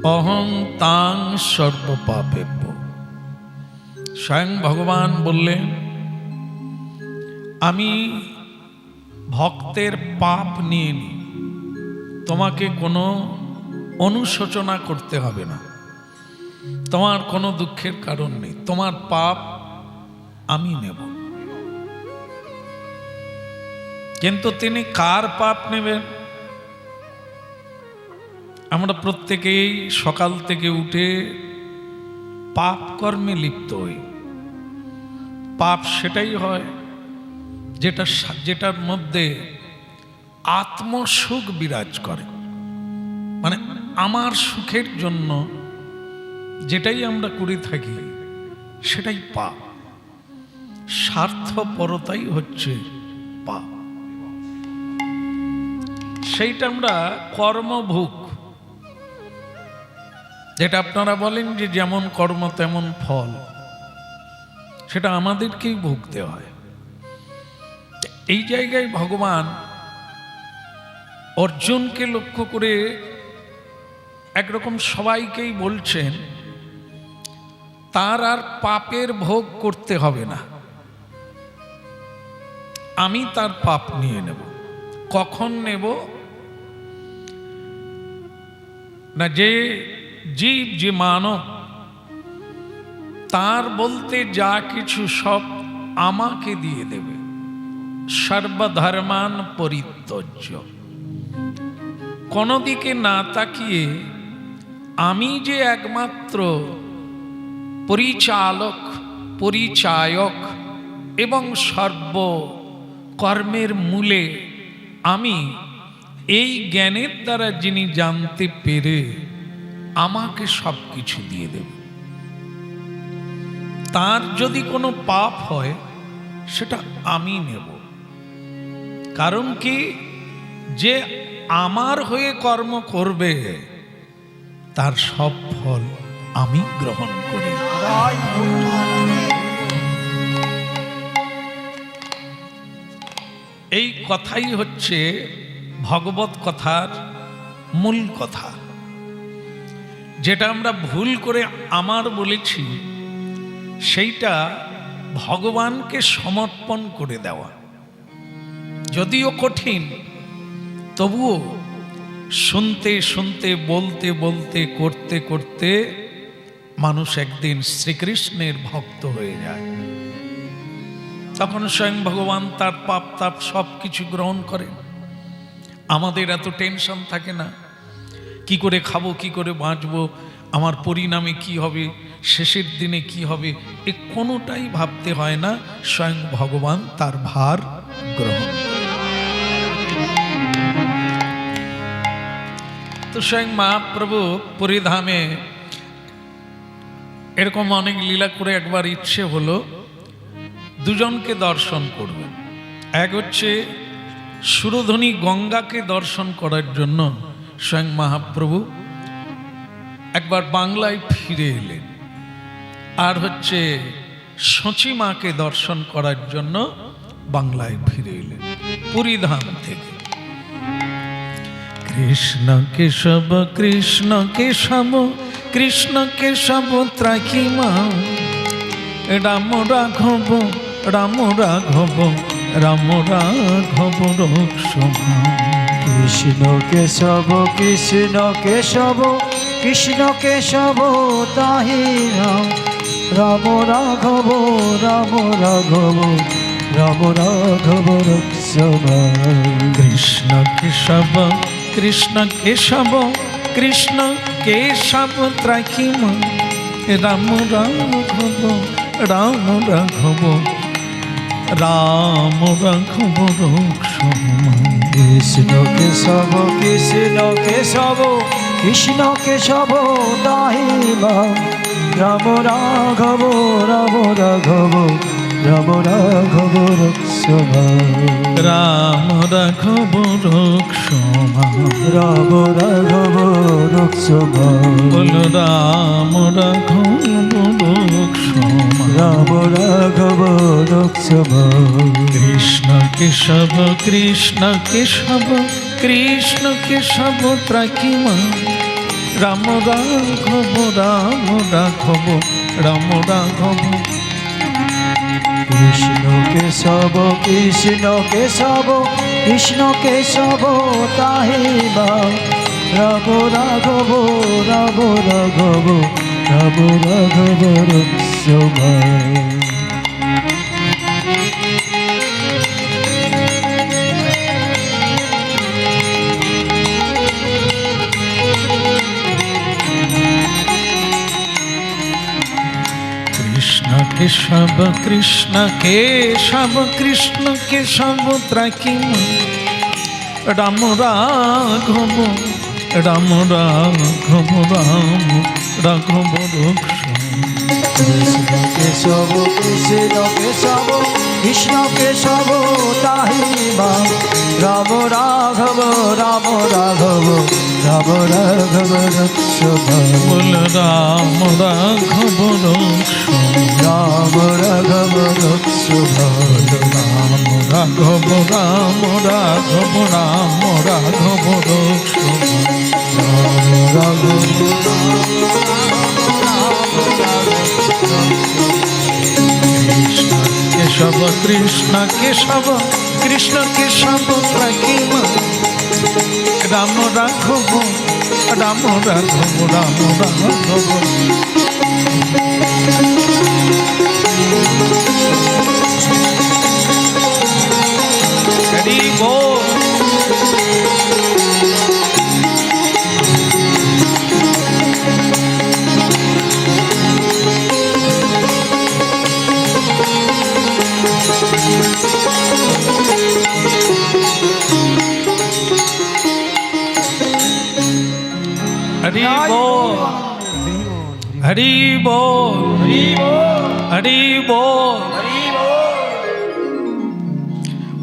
অহং তাং সর্বপাপেভ্য। স্বয়ং ভগবান বললেন, আমি ভক্তের পাপ নিয়ে নিই, তোমাকে কোনো অনুশোচনা করতে হবে না, তোমার কোনো দুঃখের কারণ নেই, তোমার পাপ আমি নেব। কিন্তু তিনি কার পাপ নেবেন? আমরা প্রত্যেকেই সকাল থেকে উঠে পাপ কর্মে লিপ্ত হই। পাপ সেটাই হয় যেটার মধ্যে আত্মসুখ বিরাজ করে, মানে আমার সুখের জন্য যেটাই আমরা করে থাকি সেটাই পাপ। স্বার্থপরতাই হচ্ছে পাপ। সেইটা আমরা কর্মভোগ, যেটা আপনারা বলেন যে যেমন কর্ম তেমন ফল, সেটা আমাদেরকেই ভুগতে হয়। এই জায়গায় ভগবান অর্জুনকে লক্ষ্য করে একরকম সবাইকেই বলছেন, তার আর পাপের ভোগ করতে হবে না, আমি তার পাপ নিয়ে নেব। কখন নেব না, যে জীব, যে মানব, তার বলতে যা কিছু সব আমাকে দিয়ে দেবে। সর্বধর্মান পরিত্যজ্য, কোনো দিকে না তাকিয়ে আমি যে একমাত্র পরিচালক, পরিচায়ক এবং সর্ব কর্মের মূলে আমি, এই জ্ঞানের দ্বারা যিনি জানতে পেরে আমাকে সব কিছু দিয়ে দেব, তার যদি কোনো পাপ হয় সেটা আমি নেব। কারণ কি, যে আমার হয়ে কর্ম করবে তার সব ফল আমি গ্রহণ করি। এই কথাই হচ্ছে ভগবত কথার মূল কথা। যেটা আমরা ভুল করে আমার বলেছি, সেইটা ভগবানকে সমর্পণ করে দেওয়া। যদিও কঠিন, তবুও শুনতে শুনতে, বলতে বলতে, করতে করতে মানুষ একদিন শ্রীকৃষ্ণের ভক্ত হয়ে যায়। তখন স্বয়ং ভগবান তার পাপ তাপ সব কিছু গ্রহণ করেন। আমাদের এত টেনশন থাকে না, কি করে খাবো, কি করে বাঁচবো, আমার পরিণামে কি হবে, শেষের দিনে কি হবে, এ কোনোটাই ভাবতে হয় না। স্বয়ং ভগবান তার ভার গ্রহণ করেন। তো স্বয়ং মহাপ্রভু পুরীধামে এরকম অনেক লীলা করে একবার ইচ্ছে হলো দুজনকে দর্শন করবেন। এক হচ্ছে সুরধনী গঙ্গাকে দর্শন করার জন্য স্বয়ং মহাপ্রভু একবার বাংলায় ফিরে এলেন, আর হচ্ছে সচী মাকে দর্শন করার জন্য বাংলায় ফিরে এলেন পুরীধাম থেকে। কৃষ্ণ কেশব কৃষ্ণ কেশব কৃষ্ণ কেশব ত্রাহি মা, রাম রাঘব রাম রাঘব রাম রাঘব রক্ষমা। কৃষ্ণ কেশব কৃষ্ণ কেশব কৃষ্ণ কেশব তাহি রাম, রাম রাঘব রাম রাঘব রাম রাঘব রক্ষমা। কৃষ্ণ কেশব কৃষ্ণ কেশব কৃষ্ণ কেশব ত্রাহি মা, রাম রাঘব রাম রাঘব রাম রাঘব রক্ষমা। কৃষ্ণ কেশব কৃষ্ণ কেশব কৃষ্ণ কেশব তাহি রাম, রাম রাঘব রাম রাঘব রাম রাঘব রক্ষমা। রাম রাঘব রক্ষমা, রাম রাঘব রক্ষমা। বল রাম রাঘব রক্ষমা, রাম রাঘব রক্ষমা। কৃষ্ণ কেশব কৃষ্ণ কেশব কৃষ্ণ কেশব ত্রাহি মা, রাম রাঘব রাম রাঘব রাম রাঘব। কৃষ্ণ কেশব কৃষ্ণ কেশব কৃষ্ণ কেশব তাহি নাম রাম রাঘব রাম রাঘব রাম রাঘব রক্ষমায়। কৃষ্ণ কেশব কৃষ্ণ কেশব কৃষ্ণ কেশব ত্রাকিম রাম রাঘব রাম রাঘব রাম রাঘব রক্ষম। কৃষ্ণ কেশব কৃষ্ণ কেশব কৃষ্ণ কেশব তাহি নাম রাম রাঘব রাম রাঘব রাম রাঘব রক্ষমায়। বল রাম রাঘব রক্ষম। রাম রাঘব রক্ষমায়। রাম রাঘব রাম রাঘব রাম রাঘব রক্ষম। রাম রাঘব কৃষ্ণ কেশব কৃষ্ণ কেশব কৃষ্ণ কেশব ত্রাকিম রাম রাঘব রাম রাঘব রাম রাঘব। হরি বল। हरि बोल हरि बोल हरि बोल।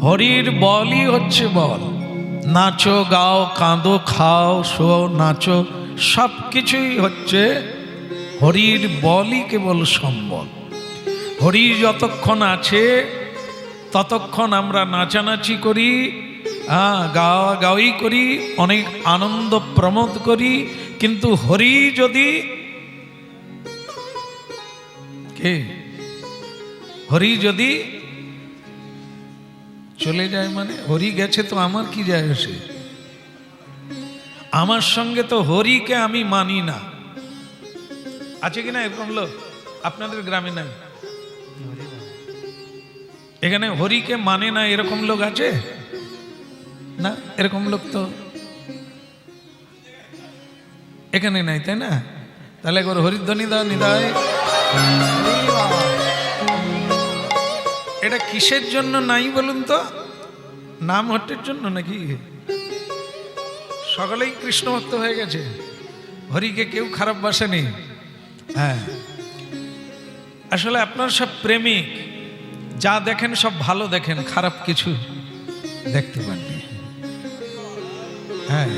হরির বলই হচ্ছে বল। নাচো গাও কাঁদো খাও শো নাচো সব কিছুই হচ্ছে হরির বলই কেবল সম্বল। হরি যতক্ষণ আছে ততক্ষণ আমরা নাচানাচি করি, গাওয়া গাওয়ি করি, অনেক আনন্দ প্রমোদ করি। কিন্তু হরি যদি হরি যদি চলে যায়, মানে হরি গেছে তো আমার কি যায় আসে? আমার সঙ্গে তো হরিকে আমি মানি না। আছে কিনা এরকম লোক? আপনাদের গ্রামে নাই? এখানে হরিকে মানে না এরকম লোক আছে না? এরকম লোক তো এখানে নাই, তাই না? তাহলে একবার হরিধ্বনি দাও নিদায়। এটা কিসের জন্য নাই বলুন তো? নাম হট্টের জন্য নাকি? সকলেই কৃষ্ণ ভক্ত হয়ে গেছে, হরিকে কেউ খারাপ বাসেনি। হ্যাঁ, আসলে আপনার সব প্রেমিক, যা দেখেন সব ভালো দেখেন, খারাপ কিছু দেখতে পাননি। হ্যাঁ,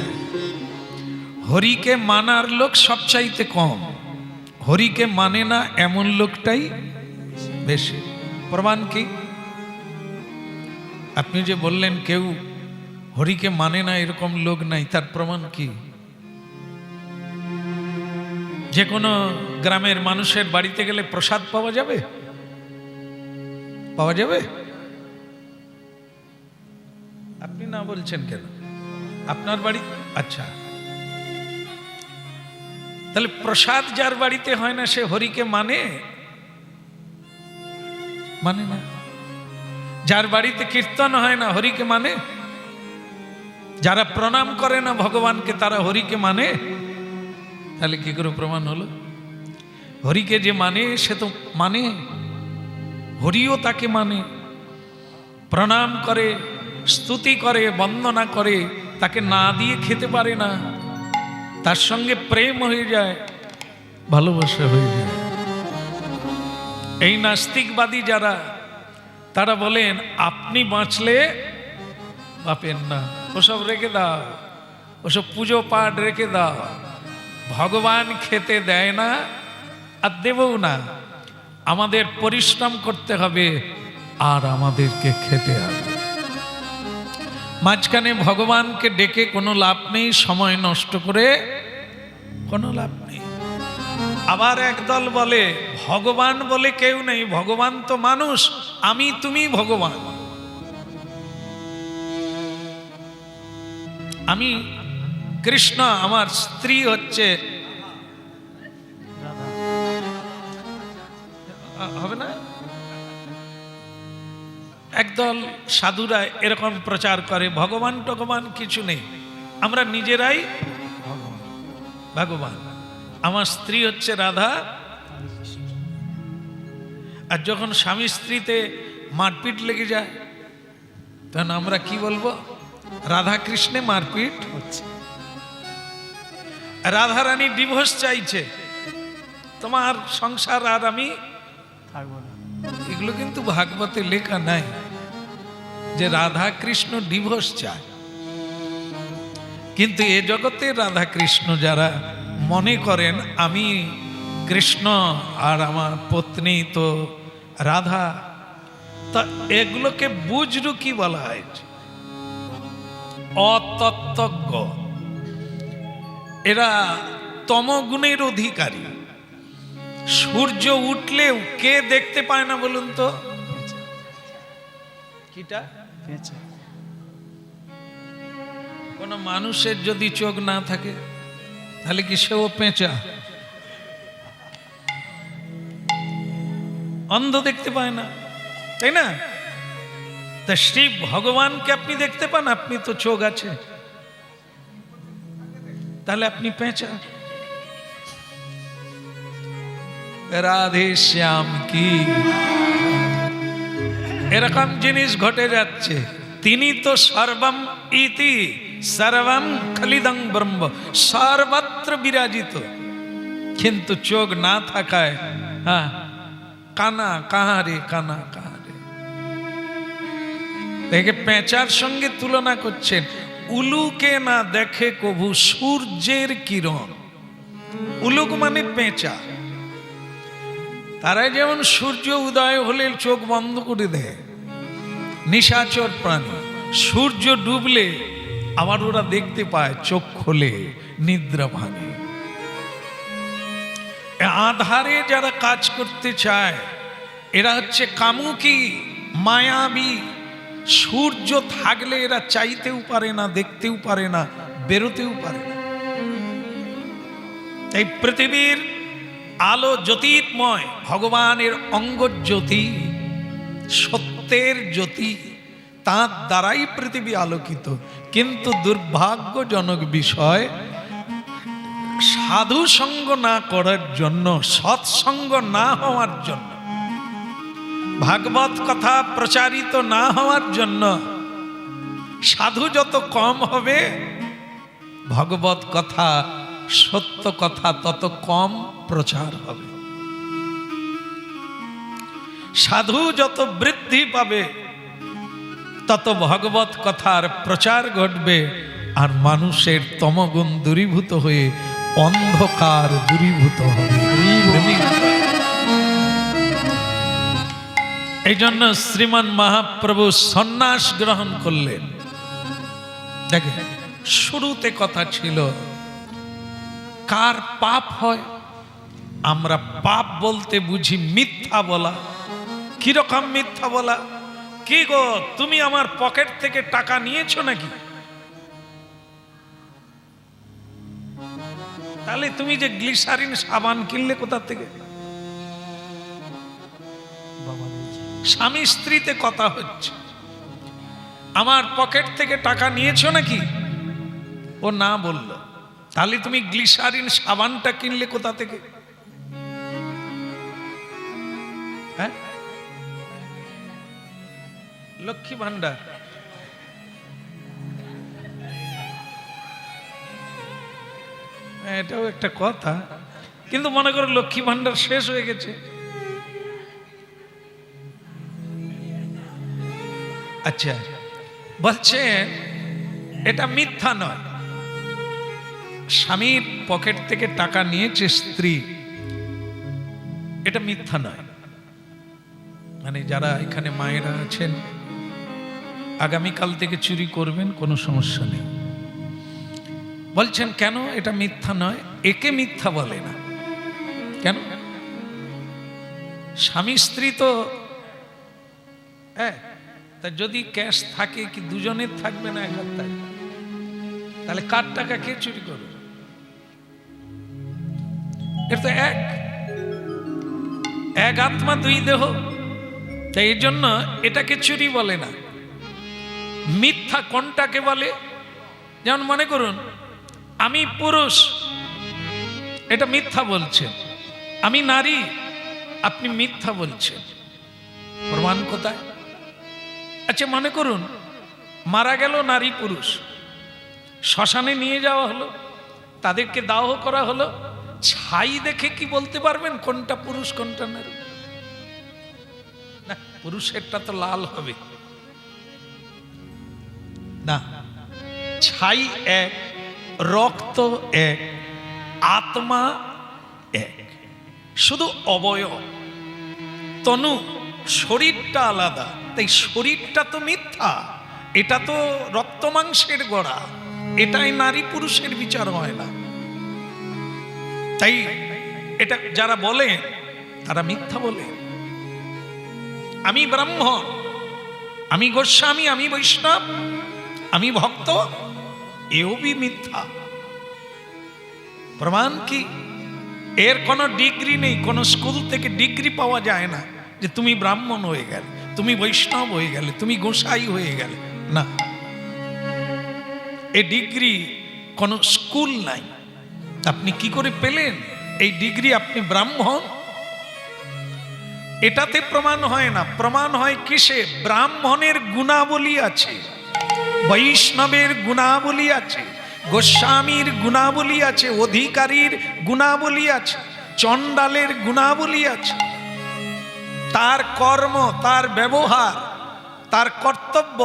হরিকে মানার লোক সবচাইতে কম, হরিকে মানে না এমন লোকটাই বেশি। প্রমাণ কি? আপনি যে বললেন কেউ হরিকে মানে না এরকম লোক নাই, তার প্রমাণ কি? যে কোনো গ্রামের মানুষের বাড়িতে গেলে প্রসাদ পাওয়া যাবে? পাওয়া যাবে? আপনি না বলছেন কেন? আপনার বাড়ি? আচ্ছা, তাহলে প্রসাদ যার বাড়িতে হয় না সে হরিকে মানে মানে না। যার বাড়িতে কীর্তন হয় না হরিকে মানে? যারা প্রণাম করে না ভগবানকে তারা হরিকে মানে? তাহলে কি করে প্রমাণ হলো? হরিকে যে মানে সে তো মানে, হরিও তাকে মানে, প্রণাম করে, স্তুতি করে, বন্দনা করে, তাকে না দিয়ে খেতে পারে না, তার সঙ্গে প্রেম হয়ে যায়, ভালোবাসা হয়ে যায়। এই নাস্তিকবাদী যারা, তারা বলেন আপনি বাঁচলে বাপের না, ওসব রেখে দাও, ওসব পুজো পাঠ রেখে দাও, ভগবান খেতে দেয় না আর দেবও না, আমাদের পরিশ্রম করতে হবে আর আমাদেরকে খেতে হবে। মাঝখানে ভগবানকে ডেকে কোনো লাভ নেই, সময় নষ্ট করে কোনো লাভ নেই। আবার একদল বলে ভগবান বলে কেউ নেই, ভগবান তো মানুষ, আমি তুমি ভগবান। আমি কৃষ্ণ, আমার স্ত্রী হচ্ছে হবে না। একদল সাধুরা এরকম প্রচার করে ভগবান টগবান কিছু নেই, আমরা নিজেরাই ভগবান। আমার স্ত্রী হচ্ছে রাধা, আর যখন স্বামী স্ত্রীতে মারপিট লেগে যায় তখন আমরা কি বলবো? রাধা কৃষ্ণে মারপিট হচ্ছে, রাধা রানী ডিভোর্স চাইছে, তোমার সংসার আর আমি থাকবো না। এগুলো কিন্তু ভাগবতে লেখা নাই যে রাধা কৃষ্ণ ডিভোর্স চায়। কিন্তু এ জগতে রাধা কৃষ্ণ যারা মনে করেন আমি কৃষ্ণ আর আমার পত্নী তো রাধা, তা এগুলোকে বুজরু কি বলা হয়? অতত্ত্বজ্ঞ। এরা তমগুণের অধিকারী। সূর্য উঠলেও কে দেখতে পায় না বলুন তো? কিটা? কোন মানুষের যদি চোখ না থাকে তাহলে কি সেও পেঁচা? অন্ধ দেখতে পায় না, তাই না? তা শ্রী ভগবানকে আপনি দেখতে পান, আপনি তো চোখ আছে, তাহলে আপনি পেঁচা। রাধে শ্যাম কি এরকম জিনিস ঘটে যাচ্ছে। তিনি তো সর্বম ইতি সর্বম খলিদং ব্রহ্ম, সর্বত্র বিরাজিত, কিন্তু চোখ না থাকায় হ্যাঁ কানা কাহারে, কানা কাহারে। দেখে পেঁচার সঙ্গে তুলনা করছেন। উলুকে না দেখে কভু সূর্যের কিরণ। উলুক মানে পেঁচা। তারা যেমন সূর্য উদয় হলে চোখ বন্ধ করে দেয়, নিশাচর প্রাণী। সূর্য ডুবলে আবার ওরা দেখতে পায়, চোখ খোলে, নিদ্রা ভাঙে। আধারে যারা কাজ করতে চায় এরা হচ্ছে কামুকি, মায়াবী। সূর্য থাকলে এরা চাইতেও পারে না, দেখতেও পারে না, বেরোতেও পারে না। এই পৃথিবীর আলো জ্যোতির্ময়, ভগবানের অঙ্গজ্যোতি, সত্যের জ্যোতি, তার দ্বারাই পৃথিবী আলোকিত। কিন্তু দুর্ভাগ্যজনক বিষয়, সাধু সঙ্গ না করার জন্য, সৎসঙ্গ না হওয়ার জন্য, ভাগবত কথা প্রচারিত না হওয়ার জন্য সাধু যত কম হবে, ভগবত কথা, সত্য কথা তত কম প্রচার হবে। সাধু যত বৃদ্ধি পাবে তত ভগবত কথার প্রচার ঘটবে, আর মানুষের তমগুণ দূরীভূত হয়ে অন্ধকার দূরীভূত হবে। এই জন্য শ্রীমান মহাপ্রভু সন্ন্যাস গ্রহণ করলেন। দেখে শুরুতে কথা ছিল কার পাপ হয়। আমরা পাপ বলতে বুঝি মিথ্যা বলা। কিরকম মিথ্যা বলা? কি গো, তুমি আমার পকেট থেকে টাকা নিয়েছো নাকি? তাহলে তুমি যে গ্লিসারিন সাবান কিনলে কোথা থেকে? স্বামী স্ত্রীতে কথা হচ্ছে, আমার পকেট থেকে টাকা নিয়েছো নাকি? ও না বলল, তাহলে তুমি গ্লিসারিন সাবানটা কিনলে কোথা থেকে? হ্যাঁ, লক্ষ্মী ভান্ডার। এটাও একটা কথা, কিন্তু মনে করো লক্ষ্মী ভান্ডার শেষ হয়ে গেছে। আচ্ছা, বলছেন এটা মিথ্যা নয়। স্বামীর পকেট থেকে টাকা নিয়েছে স্ত্রী, এটা মিথ্যা নয়। মানে যারা এখানে মায়েরা আছেন, আগামীকাল থেকে চুরি করবেন, কোনো সমস্যা নেই। বলছেন কেন এটা মিথ্যা নয়? একে মিথ্যা বলে না কেন? স্বামী স্ত্রী তো হ্যাঁ, তা যদি ক্যাশ থাকে কি দুজনের থাকবে না একার থাকবে? তাহলে কার টাকা কে চুরি করবে? এটা তো এক আত্মা দুই দেহ, তাই এই জন্য এটাকে চুরি বলে না। মিথ্যা কোনটাকে বলে? যেমন মনে করুন আমি পুরুষ, এটা মিথ্যা বলছেন। আমি নারী, আপনি মিথ্যা বলছেন। প্রমাণ কোথায়? আচ্ছা মনে করুন মারা গেল নারী পুরুষ, শ্মশানে নিয়ে যাওয়া হলো, তাদেরকে দাহ করা হলো, ছাই দেখে কি বলতে পারবেন কোনটা পুরুষ কোনটা নারী? না, পুরুষেরটা তো লাল হবে না। ছাই এক, রক্ত এক, আত্মা এক, শুধু অবয়ব তনু শরীরটা আলাদা। তাই শরীরটা তো মিথ্যা, এটা তো রক্ত মাংসের গড়া, এটাই নারী পুরুষের বিচার হয় না। তাই এটা যারা বলে তারা মিথ্যা বলে। আমি ব্রাহ্মণ, আমি গোস্বামী, আমি বৈষ্ণব, আমি ভক্ত, এও বি মিথ্যা। প্রমাণ কি? এর কোনো ডিগ্রি নেই, কোনো স্কুল থেকে ডিগ্রি পাওয়া যায় না যে তুমি ব্রাহ্মণ হয়ে গেলে, তুমি বৈষ্ণব হয়ে গেলে, তুমি গোসাই হয়ে গেলে। না, এই ডিগ্রি কোনো স্কুল নাই। আপনি কি করে পেলেন এই ডিগ্রি আপনি ব্রাহ্মণ? এটাতে প্রমাণ হয় না। প্রমাণ হয় কিসে? ব্রাহ্মণের গুণাবলী আছে, বৈষ্ণবের গুণাবলী আছে, গোস্বামীর গুণাবলী আছে, অধিকারীর গুণাবলী আছে, চণ্ডালের গুণাবলী আছে। তার কর্ম, তার ব্যবহার, তার কর্তব্য,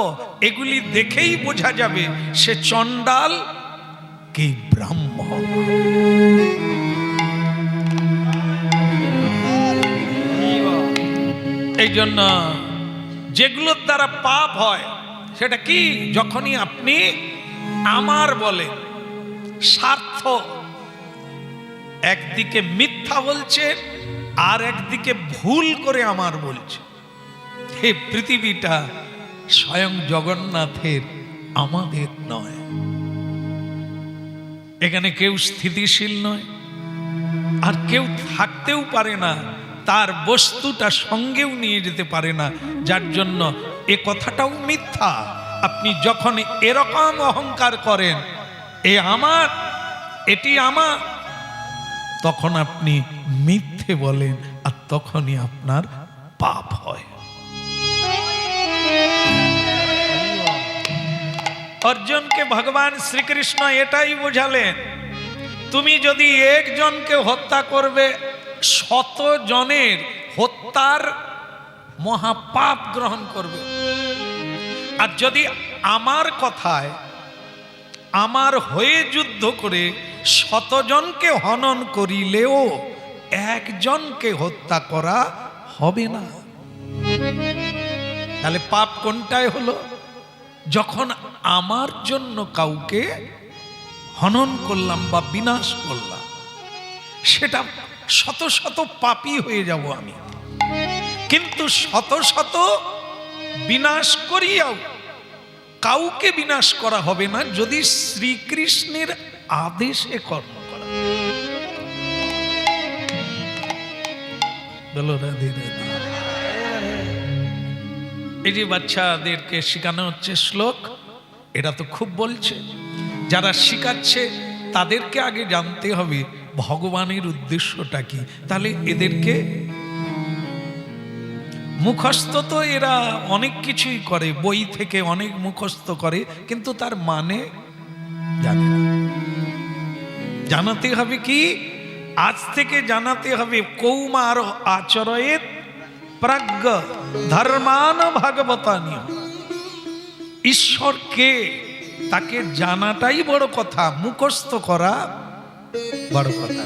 এগুলি দেখেই বোঝা যাবে সে চণ্ডাল কি ব্রাহ্মণ। এই জন্য যেগুলোর দ্বারা পাপ হয় সেটা কি? যখনই আপনি আমার বলে, স্বার্থ, একদিকে মিথ্যা বলছে আর একদিকে ভুল করে আমার বলছে। এই পৃথিবীটা স্বয়ং জগন্নাথের, আমাদের নয়। এখানে কেউ স্থিতিশীল নয়, আর কেউ থাকতেও পারে না, তার বস্তুটা সঙ্গেও নিয়ে যেতে পারে না, যার জন্য এ কথাটাও মিথ্যা। আপনি যখন এরকম অহংকার করেন, এ আমার, এটি আমার, তখন আপনি মিথ্যে বলেন, আর তখনই আপনার পাপ হয়। অর্জুনকে ভগবান শ্রীকৃষ্ণ এটাই বোঝালেন, তুমি যদি একজনকে হত্যা করবে, 100 জনের হত্যার মহাপাপ গ্রহণ করবে। আর যদি আমার কথায়, আমার হয়ে যুদ্ধ করে 100 জনকে হনন করিলেও একজনকে হত্যা করা হবে না। তাহলে পাপ কোনটায় হলো? যখন আমার জন্য কাউকে হনন করলাম বা বিনাশ করলাম, সেটা শত শত পাপী হয়ে যাব আমি। কিন্তু শত শত বিনাশ করিয়াও কাউকে বিনাশ করা হবে না যদি শ্রীকৃষ্ণের আদেশে কর্ম করা। বলো রাধে রাধে। এই যে বাচ্চাদেরকে শেখানো হচ্ছে শ্লোক, এরা তো খুব বলছে। যারা শিখাচ্ছে তাদেরকে আগে জানতে হবে ভগবানের উদ্দেশ্যটা কি। তাহলে এদেরকে মুখস্থ তো এরা অনেক কিছুই করে, বই থেকে অনেক মুখস্থ করে, কিন্তু তার মানে জানে না। জানাতে হবে কি? আজ থেকে জানাতে হবে কৌমার আচরয়েত প্রাজ্ঞ ধর্মান ভাগবতানি। ঈশ্বরকে, তাকে জানাটাই বড় কথা, মুখস্থ করা বড় কথা।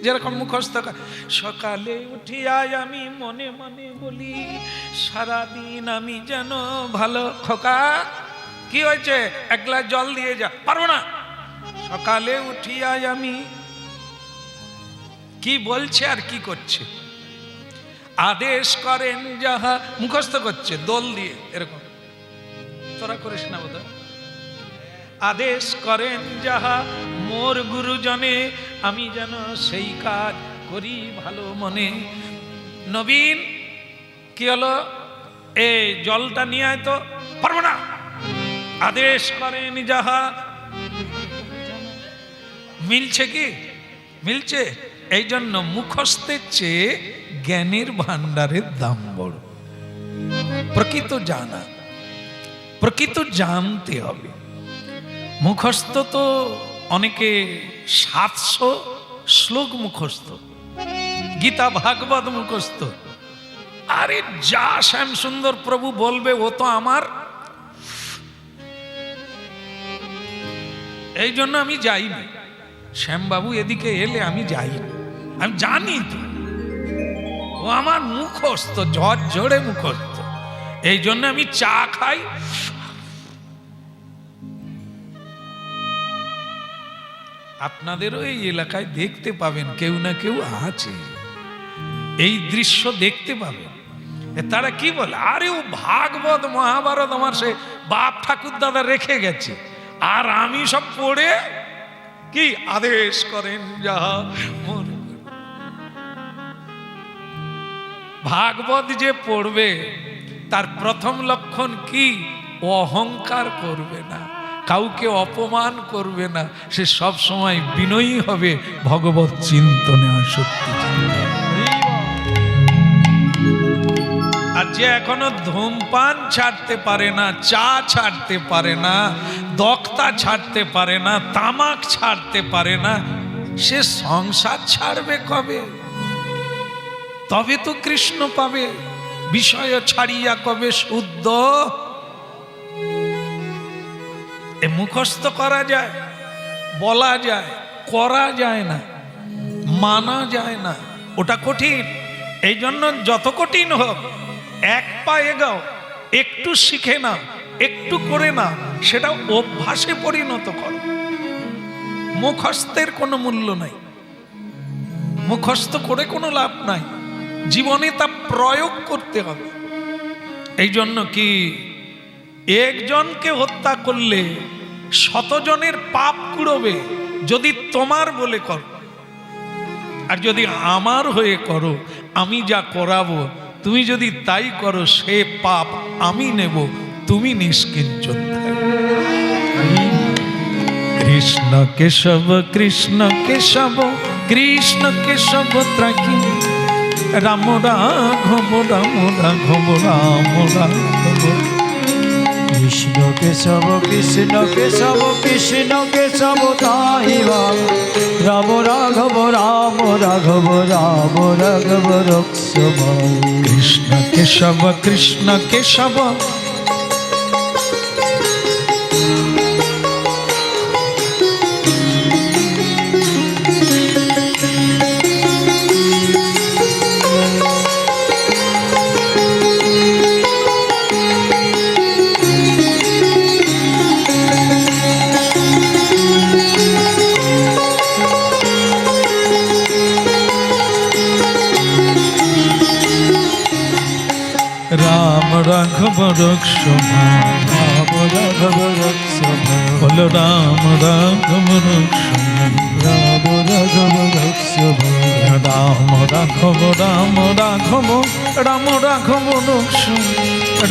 যেরকম মুখস্থ, সকালে উঠিয়া আমি মনে মনে বলি সারাদিন আমি যেন ভালো। খোকা কি হয়েছে? এক গ্লাস জল দিয়ে যা। পারবো না, সকালে উঠিয়াই আমি কি বলছে আর কি করছে, আদেশ করেন যাহা, মুখস্থ করছে দোল দিয়ে এরকম, তোরা করিস না বোধ, আদেশ করেন যাহা মোর গুরুজনে, আমি যেন সেই কাজ করি ভালো মনে। নবীন কি হলো, এই জলটা নিয়ে আয় তো, পারবো না। আদেশ করেন যাহা, মিলছে কি, মিলছে। এই জন্য মুখস্থের চেয়ে জ্ঞানের ভান্ডারের দাম বড়। প্রকৃত জানা, প্রকৃত জানতে হবে। মুখস্থ তো অনেকে 700 শ্লোক মুখস্থ, গীতা ভাগবত মুখস্থ। আরে যা শ্যাম সুন্দর প্রভু বলবে ও তো আমার। এই জন্য আমি যাইনি, শ্যামবাবু এদিকে এলে আমি যাইনি, আমি জানি তো ও আমার মুখস্থ, ঝড় ঝড়ে মুখস্থ। এই জন্য আমি চা খাই। আপনাদেরও এই এলাকায় দেখতে পাবেন কেউ না কেউ আছে, এই দৃশ্য দেখতে পাবেন। তারা কি বলে, আরে ও ভাগবত মহাভারত আমার সে বাপ ঠাকুর দাদা রেখে গেছে, আর আমি সব পড়ে কি আদেশ করেন যাহা মোর। ভাগবত যে পড়বে তার প্রথম লক্ষণ কি, অহংকার করবে না, কাউকে অপমান করবে না, সে সব সময় বিনয়ী হবে, ভগবত চিন্তনে আসক্তি। আর যে এখনো ধূমপান ছাড়তে পারে না, চা ছাড়তে পারে না, দক্তা ছাড়তে পারে না, তামাক ছাড়তে পারে না, সে সংসার ছাড়বে কবে? তবে তো কৃষ্ণ পাবে। বিষয় ছাড়িয়া কবে শুদ্ধ। এ মুখস্থ করা যায়, বলা যায়, করা যায় না, মানা যায় না, ওটা কঠিন। এই জন্য যত কঠিন হোক, এক পা এগাও, একটু শিখে না, একটু করে না, সেটা অভ্যাসে পরিণত করো। মুখস্থের কোনো মূল্য নাই, মুখস্থ করে কোনো লাভ নাই, জীবনে তা প্রয়োগ করতে হবে। এই জন্য কি, একজনকে হত্যা করলে 100 জনের পাপ কুড়বে যদি তোমার বলে করো, আর যদি আমার হয়ে করো, আমি যা করাবো তুমি যদি তাই করো, সে পাপ আমি নেব, তুমি নিষ্কিঞ্চন থাকবে। কৃষ্ণ কেশব কৃষ্ণ কেশব কৃষ্ণ কেশব ত্রাকি, রাম রাঘব রাম রাঘব রাম রাঘব। কৃষ্ণ কেশব কৃষ্ণ কেশব কৃষ্ণ কেশব তাহি ভাব, রাম রাঘব রাম রাঘব রাম রাঘব রক্ষব। কৃষ্ণ কেশব কৃষ্ণ কেশব রাম রাঘব রক্ষব, রাম রাঘব রক্ষব, বলো রাম রাঘব রক্ষব, রাম রাঘব রক্ষব। রাম রাঘব রাম রাঘব রাম রাঘব রক্ষব,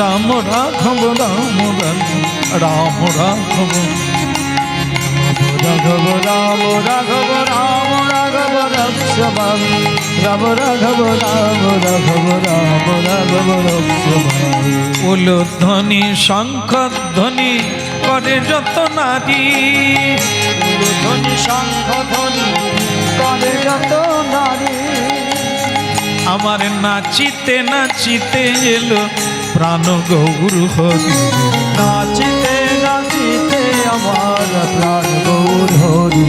রাম রাঘব রাম রাঘব রাম রাঘব। রাঘব রাম রাঘব রাম রাঘব রক্ষব, রাম রাঘব রাম রাঘব রাম রাঘব রক্ষব। উলুধ্বনি শঙ্খ ধ্বনি করে যত নারী, ধ্বনি শঙ্খ ধ্বনি করে যত নারী। আমার নাচিতে নাচিতে এলো প্রাণ গৌর হরি, নাচিতে নাচিতে আমার প্রাণ গৌর হরি।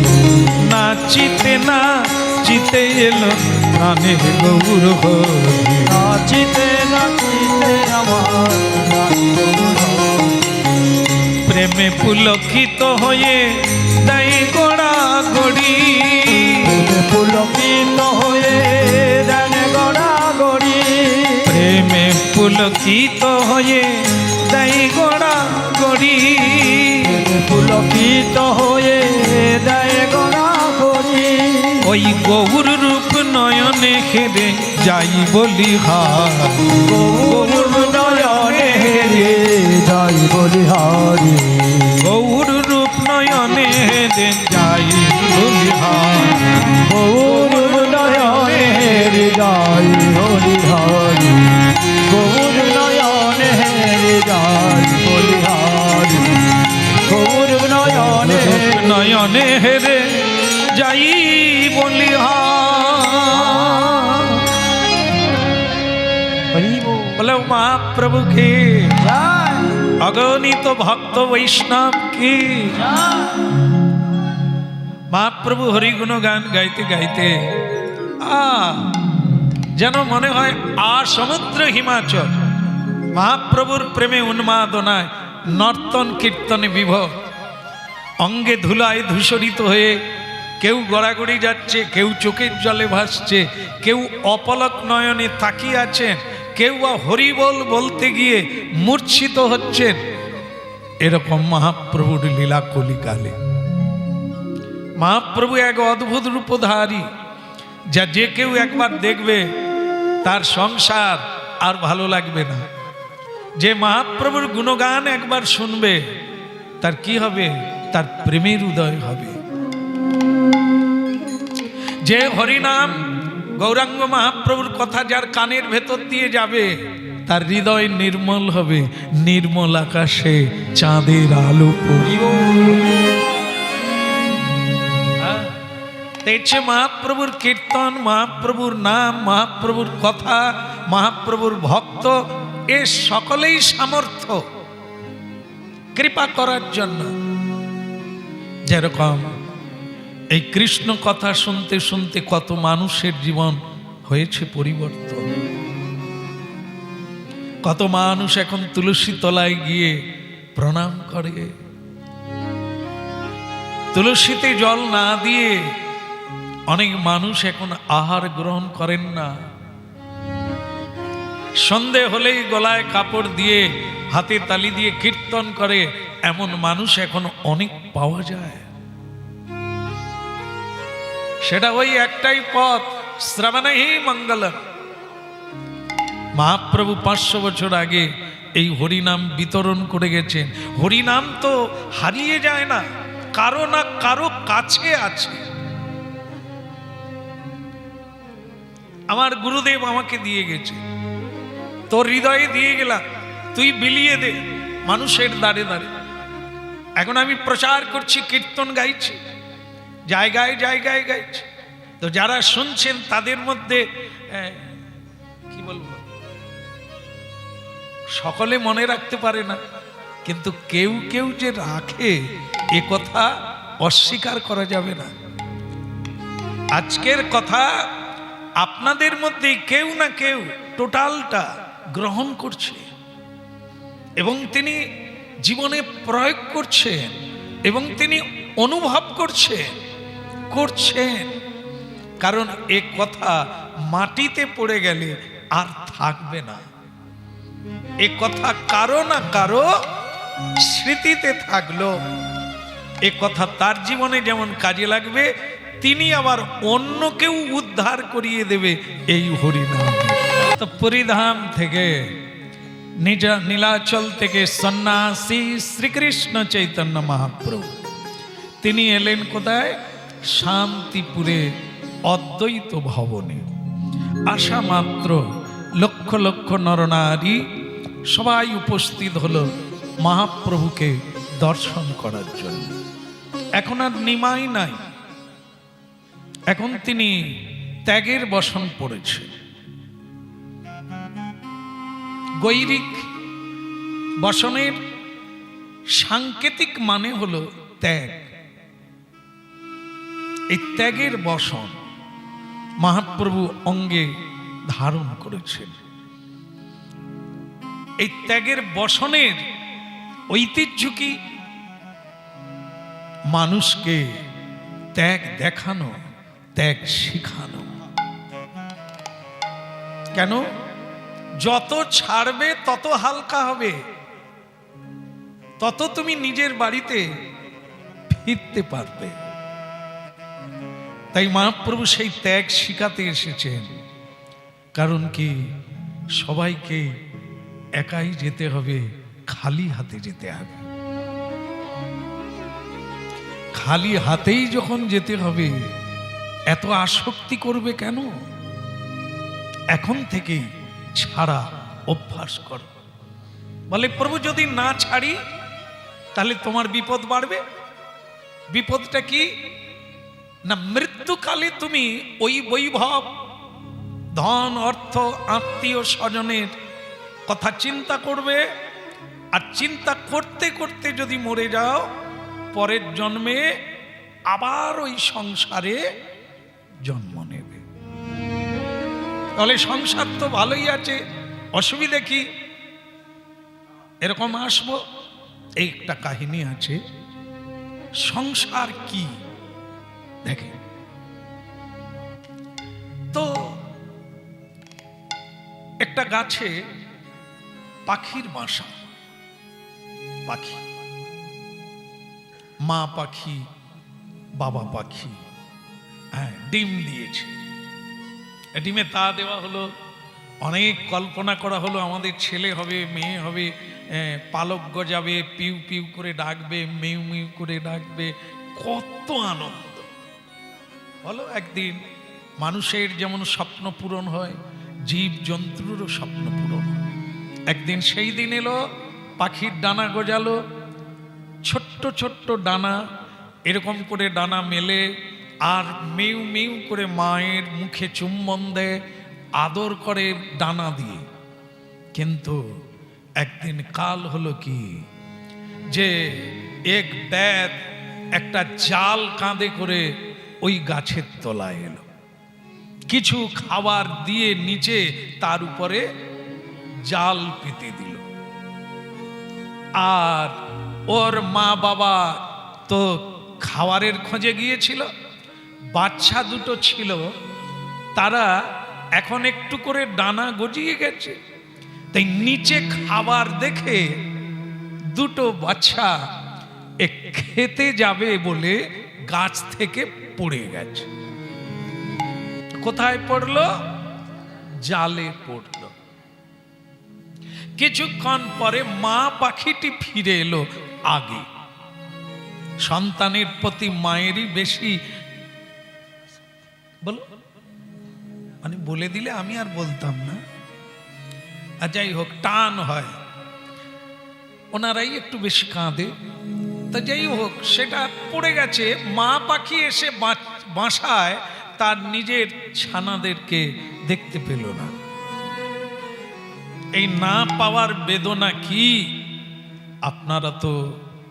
নাচিতে নাচিতে এলো প্রাণের গৌর হরি, নাচিতে নাচিতে আমার প্রাণ গৌর হরি। প্রেমে পুলকিত হয়ে দেয় গোড়া পুলকিত হয়ে দেয় গোড়া গড়ি, পুলকিত হয়ে দেয় গড়া করি। ওই গৌর রূপ নয়নে হেরে যাই বলি গৌর নয়নে হেরে যাই বলি হারি, গৌর রূপ নয়নে হেরে যাই বলি গৌর নয়নে হেরে যাই বলি হারি, গৌর নয়নে হেরে যাই বলি হারি, গৌর নয়নে নয়নে হেরে যাই বলি বলে মহাপ্রভু কে, অগণিত ভক্ত বৈষ্ণব কি। মহাপ্রভু হরিগুণ গান গাইতে গাইতে যেন মনে হয় সমুদ্র হিমাচল। মহাপ্রভুর প্রেমে উন্মাদনায় নর্তন কীর্তনে বিভোর, অঙ্গে ধুলায় ধূসরিত হয়ে কেউ গড়াগড়ি যাচ্ছে, কেউ চোখের জলে ভাসছে, কেউ অপলক নয়নে তাকিয়ে আছেন, কেউ বা হরিবল বলতে গিয়ে মূর্ছিত হচ্ছেন। এরকম মহাপ্রভুর লীলা কলিকালে। মহাপ্রভু এক অদ্ভুত রূপধারী, যা যে কেউ একবার দেখবে তার সংসার আর ভালো লাগবে না। যে মহাপ্রভুর গুণগান একবার শুনবে তার কি হবে? তার প্রেমের উদয় হবে। যে হরিনাম গৌরাঙ্গ মহাপ্রভুর কথা যার কানের ভেতর দিয়ে যাবে তার হৃদয় নির্মল হবে, নির্মল আকাশে চাঁদের আলো পড়িব। দেখছে মহাপ্রভুর কীর্তন, মহাপ্রভুর নাম, মহাপ্রভুর কথা, মহাপ্রভুর ভক্ত, এ সকলেই সামর্থ্য কৃপা করার জন্য। যেরকম এই কৃষ্ণ কথা শুনতে শুনতে কত মানুষের জীবন হয়েছে পরিবর্তন। কত মানুষ এখন তুলসী তলায় গিয়ে প্রণাম করে, তুলসীতে জল না দিয়ে অনেক মানুষ এখন আহার গ্রহণ করেন না। সন্ধে হলেই গলায় কাপড় দিয়ে হাতে তালি দিয়ে কীর্তন করে এমন মানুষ এখন অনেক পাওয়া যায়। সেটা ওই একটাই পথ, শ্রবণেহি মঙ্গলম। মহাপ্রভু 500 বছর আগে এই হরিনাম বিতরণ করে গেছেন। হরিনাম তো হারিয়ে যায় না, কারো না কারো কাছে আছে। আমার গুরুদেব আমাকে দিয়ে গেছে, তোর হৃদয়ে দিয়ে গেলাম, তুই বিলিয়ে দে মানুষের দ্বারে দ্বারে। এখন আমি প্রচার করছি, কীর্তন গাইছি, জায়গায় জায়গায় গাইছি। তো যারা শুনছেন তাদের মধ্যে কি বলবো, সকলে মনে রাখতে পারে না, কিন্তু কেউ কেউ যে রাখে এ কথা অস্বীকার করা যাবে না। আজকের কথা আপনাদের মধ্যে কেউ না কেউ টোটালটা গ্রহণ করছে এবং তিনি জীবনে প্রয়োগ করছেন এবং তিনি অনুভব করছেন। কারণ এ কথা মাটিতে পড়ে গেলে আর থাকবে না। এ কথা কারো না কারো স্মৃতিতে থাকলো, এ কথা তার জীবনে যেমন কাজে লাগবে, তিনি আবার অন্যকেও উদ্ধার করিয়ে দেবে এই হরিনাম। তো পরিধাম থেকে নীলাচল থেকে সন্ন্যাসী শ্রীকৃষ্ণ চৈতন্য মহাপ্রভু তিনি এলেন কোথায়? শান্তিপুরে অদ্বৈত ভবনে। আসা মাত্র লক্ষ লক্ষ নরনারী সবাই উপস্থিত হলো মহাপ্রভুকে দর্শন করার জন্য। এখন আর নিমাই নাই, এখন তিনি ত্যাগের বসন পড়েছে। গৈরিক বসনের সাংকেতিক মানে হলো ত্যাগ। এই ত্যাগের বসন মহাপ্রভু অঙ্গে ধারণ করেছেন। এই ত্যাগের বসনের ঐতিহ্য কি? মানুষকে ত্যাগ দেখানো, ত্যাগ শিখানো। কেন? যত ছাড়বে তত হালকা হবে, তত তুমি নিজের বাড়িতে ফিরতে পারবে। তাই মহাপ্রভু সেই ত্যাগ শিখাতে এসেছেন। কারণ কি, সবাইকে একাই যেতে হবে, খালি হাতে যেতে হবে। খালি হাতেই যখন যেতে হবে, এত আসক্তি করবে কেন? এখন থেকেই ছাড়া অভ্যাস কর। বলে প্রভু যদি না ছাড়ি তাহলে তোমার বিপদ বাড়বে। বিপদটা কি না, মৃত্যুকালে তুমি ওই বৈভব, ধন, অর্থ, আত্মীয় স্বজনের কথা চিন্তা করবে, আর চিন্তা করতে করতে যদি মরে যাও, পরের জন্মে আবার ওই সংসারে জন্ম নেবে। তাহলে সংসার তো ভালোই আছে, অসুবিধে কি? এরকম আসবো। এই একটা কাহিনী আছে। সংসার কি দেখে তো, একটা গাছে পাখির বাসা, পাখি, মা পাখি, বাবা পাখি, হ্যাঁ, ডিম দিয়েছে। ডিমে তা দেওয়া হলো, অনেক কল্পনা করা হলো আমাদের ছেলে হবে, মেয়ে হবে, পালক গজাবে, পিউ পিউ করে ডাকবে, মিউ মিউ করে ডাকবে, কত আনন্দ বলো। একদিন মানুষের যেমন স্বপ্ন পূরণ হয়, জীব জন্তুরও স্বপ্ন পূরণ হয়। একদিন সেই দিন এলো, পাখির ডানা গজালো, ছোট্ট ছোট্ট ডানা, এরকম করে ডানা মেলে আর মিউ মিউ করে মায়ের মুখে চুম্বন দেয়, আদর করে ডানা দিয়ে। কিন্তু একদিন কাল হলো কি, যে এক ব্যাধ একটা জাল কাঁধে করে ওই গাছের তলায় এলো, কিছু খাবার দিয়ে নিচে তার উপরে জাল পেতে দিল। আর ওর মা বাবা তো খাবারের খোঁজে গিয়েছিল, বাচ্চা দুটো ছিল, তারা এখন একটু করে ডানা গজিয়ে গেছে, তাই নিচে খাবার দেখে দুটো বাচ্চা খেতে যাবে বলে গাছ থেকে পড়ে গেছে। কোথায় পড়লো? জালে পড়লো। কিছুক্ষণ পরে মা পাখিটি ফিরে এলো আগে। সন্তানের প্রতি মায়েরই বেশি, বলো মানে বলে দিলে আমি আর বলতাম না, আর যাই হোক টান হয়, ওনারাই একটু বেশি কাঁদে। তা যাই হোক, সেটা পড়ে গেছে। মা পাখি এসে বাসায় তার নিজের ছানাদেরকে দেখতে পেল না। এই না পাওয়ার বেদনা কি আপনারা তো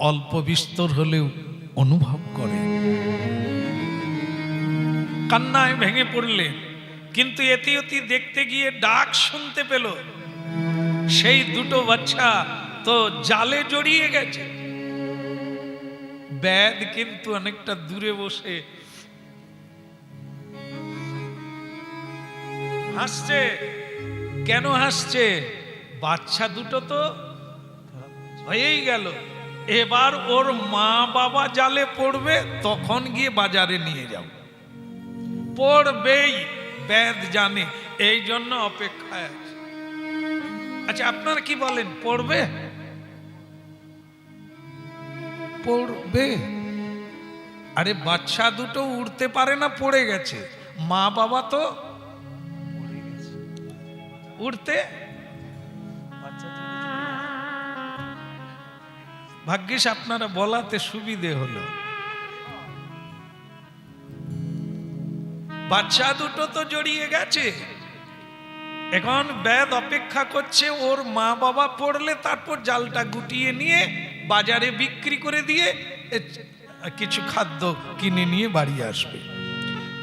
অল্প বিস্তর হলেও অনুভব করেন। কান্নায় ভেঙে পড়লেন, কিন্তু এতে অতি দেখতে গিয়ে ডাক শুনতে পেল, সেই দুটো বাচ্চা তো জালে জড়িয়ে গেছে। ব্যাধ কিন্তু অনেকটা দূরে বসে হাসছে। কেন হাসছে? বাচ্চা দুটো তো হয়েই গেল, এবার ওর মা বাবা জালে পড়বে, তখন গিয়ে বাজারে নিয়ে যাও। পড়বেই, ব্যাধ জানে, এই জন্য অপেক্ষায় আছে। আচ্ছা আপনারা কি বলেন, পড়বে? পড়বে? আরে বাচ্চা দুটো উড়তে পারে না, পড়ে গেছে, মা বাবা তো উড়তে, ভাগ্যিস আপনারা বলাতে সুবিধে হলো। বাচ্চা দুটো তো জড়িয়ে গেছে, এখন ব্যাধ অপেক্ষা করছে ওর মা বাবা পড়লে তারপর জালটা গুটিয়ে নিয়ে বাজারে বিক্রি করে দিয়ে কিছু খাদ্য কিনে নিয়ে বাড়ি আসবে।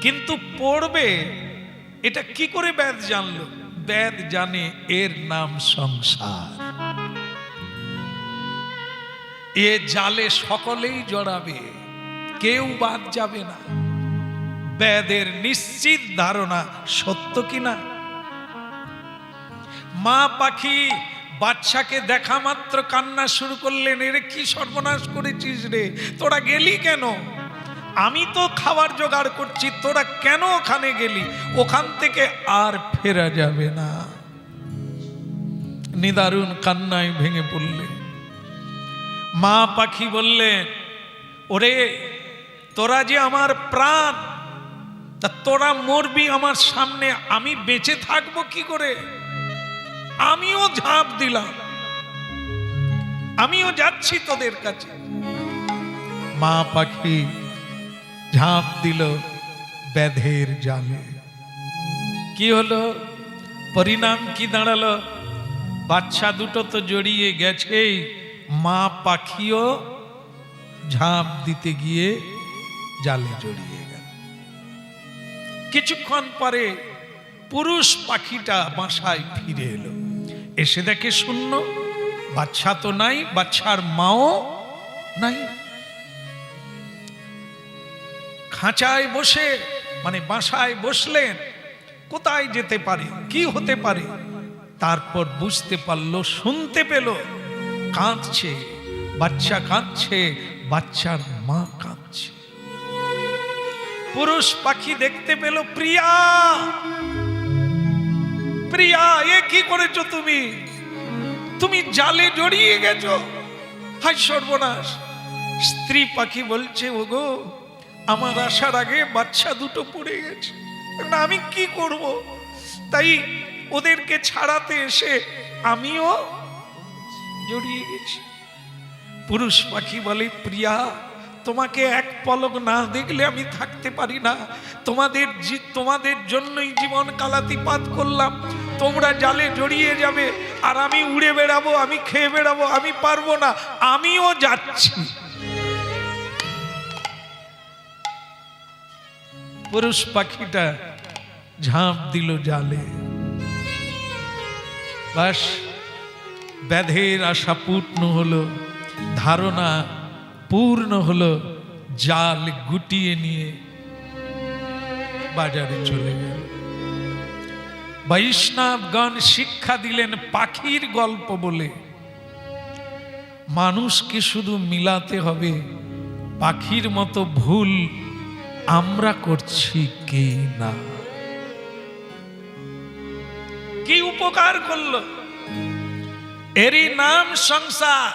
কিন্তু পড়বে এটা কি করে ব্যাধ জানলো? ব্যাধ জানে এর নাম সংসার, এ জালে সকলেই জড়াবে, কেউ বাদ যাবে না। ব্যাধের নিশ্চিত ধারণা, সত্য কিনা? মা পাখি বাচ্চাকে দেখা মাত্র কান্না শুরু করলেন, এরে কি সর্বনাশ করেছিস রে, তোরা গেলি কেন? আমি তো খাবার জোগাড় করছি, তোরা কেন ওখানে গেলি? ওখান থেকে আর ফেরা যাবে না। নিদারুণ কান্নায় ভেঙে পড়লেন। মা পাখি বললেন, ওরে তোরা যে আমার প্রাণ, তা তোরা মরবি আমার সামনে, আমি বেঁচে থাকবো কি করে? আমিও ঝাঁপ দিলাম, আমিও যাচ্ছি তোদের কাছে। মা পাখি ঝাঁপ দিল ব্যাধের জালে। কি হলো? পরিণাম কি দাঁড়ালো? বাচ্চা দুটো তো জড়িয়ে গেছে, মা পাখিও ঝাঁপ দিতে গিয়ে জালে জড়িয়ে গেল। কিছুক্ষণ পরে পুরুষ পাখিটা বাসায় ফিরে এলো, এসে দেখে শূন্য, বাচ্চা তো নাই, বাচ্চার মাও নাই। খাঁচায় বসে মানে বাসায় বসলেন, কোথায় যেতে পারে, কি হতে পারে? তারপর বুঝতে পারলো, শুনতে পেল কাঁদছে, বাচ্চা কাঁদছে, বাচ্চার মা কাঁদছে। পুরুষ পাখি দেখতে পেল, প্রিয়া, প্রিয়া এ কি করেছো তুমি? তুমি জালে জড়িয়ে গেছো, হায় সর্বনাশ। স্ত্রী পাখি বলছে, ওগো আমার আসার আগে বাচ্চা দুটো পড়ে গেছে, আমি কি করব? তাই ওদেরকে ছাড়াতে এসে আমিও জড়িয়ে গেছি। পুরুষ পাখি বলে, প্রিয়া তোমাকে এক পলক না দেখলে আমি থাকতে পারি না, তোমাদের জন্যই জীবন কালাতিপাত করলাম, তোমরা জালে জড়িয়ে যাবে আর আমি উড়ে বেড়াবো, আমি খেয়ে বেড়াবো, আমি পারবো না, আমিও যাচ্ছি। পুরুষ পাখিটা ঝাঁপ দিল জালে, বাস ব্যাধের আশা পূর্ণ হলো, ধারণা পূর্ণ হলো, জাল গুটিয়ে নিয়ে বাজারে চলে গেল। বৈষ্ণবগণ শিক্ষা দিলেন পাখির গল্প বলে, মানুষকে শুধু মিলাতে হবে, পাখির মতো ভুল আমরা করছি কি না। কি উপকার করলো? এরই নাম সংসার।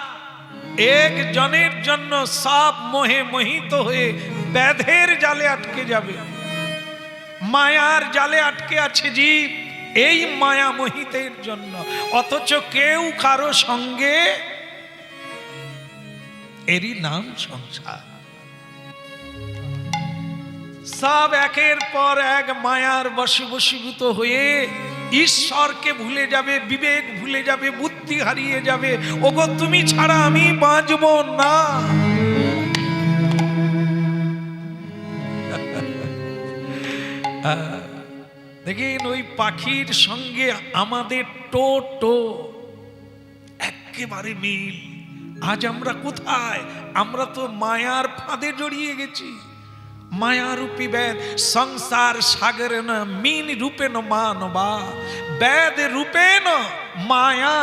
একজনের জন্য সব মোহে মোহিত হয়ে ব্যাধের জালে আটকে যাবে, মায়ার জালে আটকে আছে জীব এই মায়া মোহিতের জন্য, অথচ কেউ কারো সঙ্গে। এরই নাম সংসার। সব একের পর এক মায়ার বশীভূত হয়ে ঈশ্বরকে ভুলে যাবে, বিবেক ভুলে যাবে, বুদ্ধি হারিয়ে যাবে। ওগো তুমি ছাড়া আমি বাঁচব না। দেখেন ওই পাখির সঙ্গে আমাদের টো একেবারে মিল। আজ আমরা কোথায়? আমরা তো মায়ার ফাঁদে জড়িয়ে গেছি। মায়ারূপী ব্যাধ সংসার সাগরে না মিন রূপে ন মানবা, ব্যাধ রূপে ন মায়া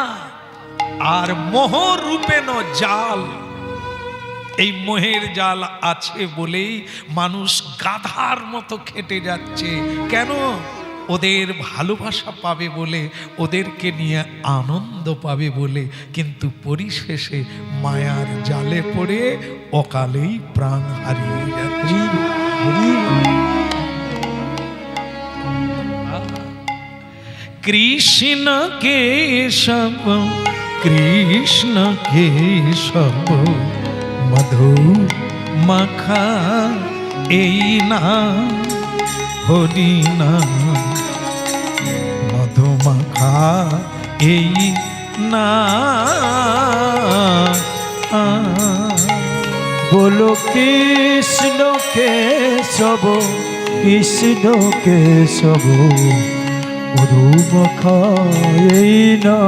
আর মোহ রূপে ন জাল। এই মোহের জাল আছে বলেই মানুষ গাধার মতো খেটে যাচ্ছে। কেন? ওদের ভালোবাসা পাবে বলে, ওদেরকে নিয়ে আনন্দ পাবে বলে, কিন্তু পরিশেষে মায়ার জালে পড়ে অকালেই প্রাণ হারিয়ে যাচ্ছে। কৃষ্ণ কেশব কৃষ্ণ কেশব মধু মাখা এই না হরি না, মধু মাখা এই না। বলো কৃষ্ণ কেশব কৃষ্ণ কেশব মধু মাখা এই না,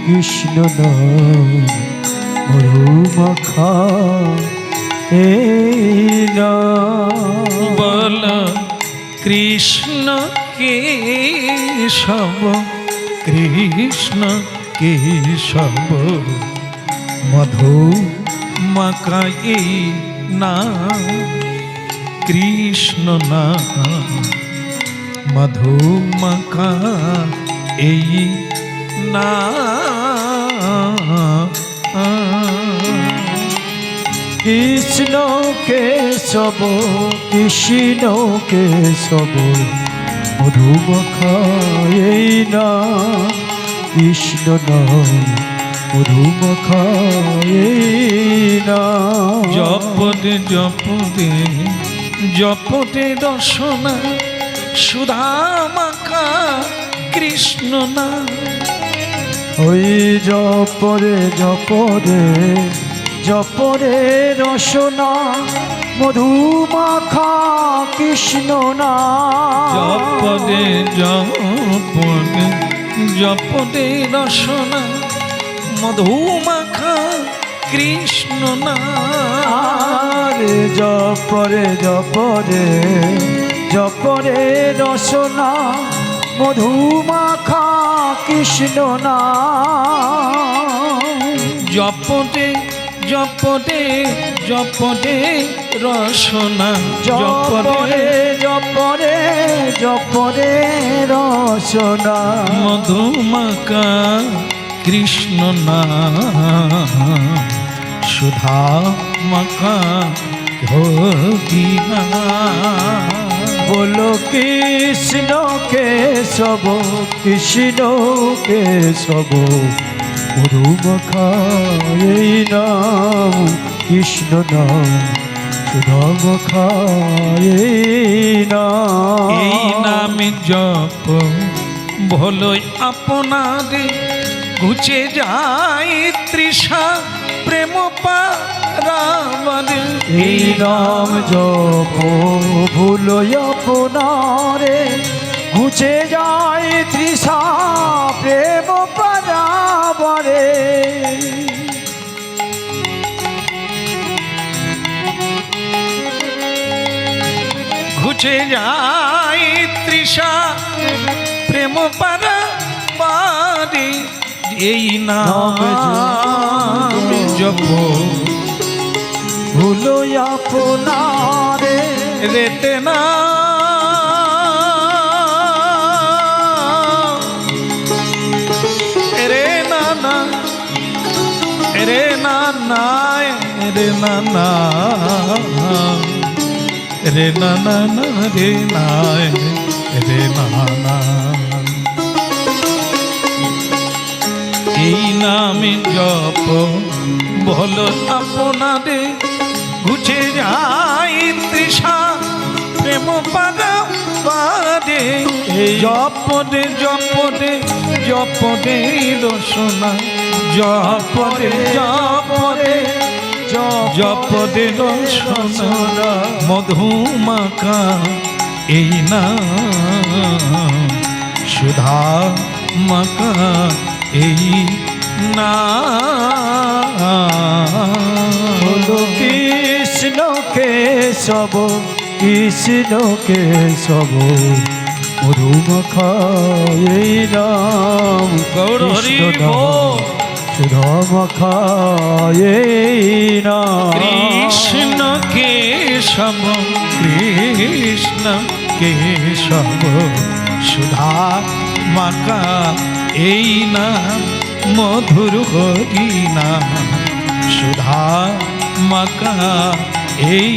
কৃষ্ণ নাম মধু মাখা এই না। বল কৃষ্ণ কেশব কৃষ্ণ কেশব মধু মাকাই না কৃষ্ণ না মধু মাকা এই না কৃষ্ণ কেশব কৃষ্ণ কেশব মধু মাখাই না কৃষ্ণ নাম মধু মাখাই না জপদে জপদে জপদে রসনা সুধা মাখা কৃষ্ণ না ওই জপরে জপরে জপরে রসনা মধু মাখা কৃষ্ণ না জপদে জপদে জপদে রসনা মধু মাখা কৃষ্ণ না আরে জপরে জপরে জপরে রসনা মধু মাখা কৃষ্ণ না জপদে জপদে জপদে রসনা জপরে জপরে জপরে রসনা মধুমাকা কৃষ্ণ না সুধা মাকা ঘোগিনা বলো কৃষ্ণ কেশব কৃষ্ণ কেশব মধু মাখাই নাম কৃষ্ণ নাম সুধা মাখাই নাম এই নামে জপ ভোলই আপনারে ঘুচে যায় তৃষা প্রেম পারাবারে এই নাম জপ ভুলো আপনারে ঘুচে যায় তৃষা প্রেম পারাবারে ঘুচে যায় তৃষা প্রেম পারাবারে এই নাম জপ ভুলো আপনারে রেতে না রে না না রে না না রে না না রে না না না রে না রে না না এই নামে জপ বলো আপনারে ঘুচে যায় তৃষা প্রেম পারাবারে জপদে জপদে জপদে রসনা জপদে জপদে জপদে রসনা মধুমাকা এই না সুধা মাকা এই না বলো কৃষ্ণ কেশব কৃষ্ণ কেশব মধু মাখাই নাম গৌর হরি কৃষ্ণ বল। নাম সুধা মাখাই নাম কৃষ্ণ কেশব কৃষ্ণ কেশব সুধা মাকা এই নাম মধুর হরি নাম সুধা মাকা এই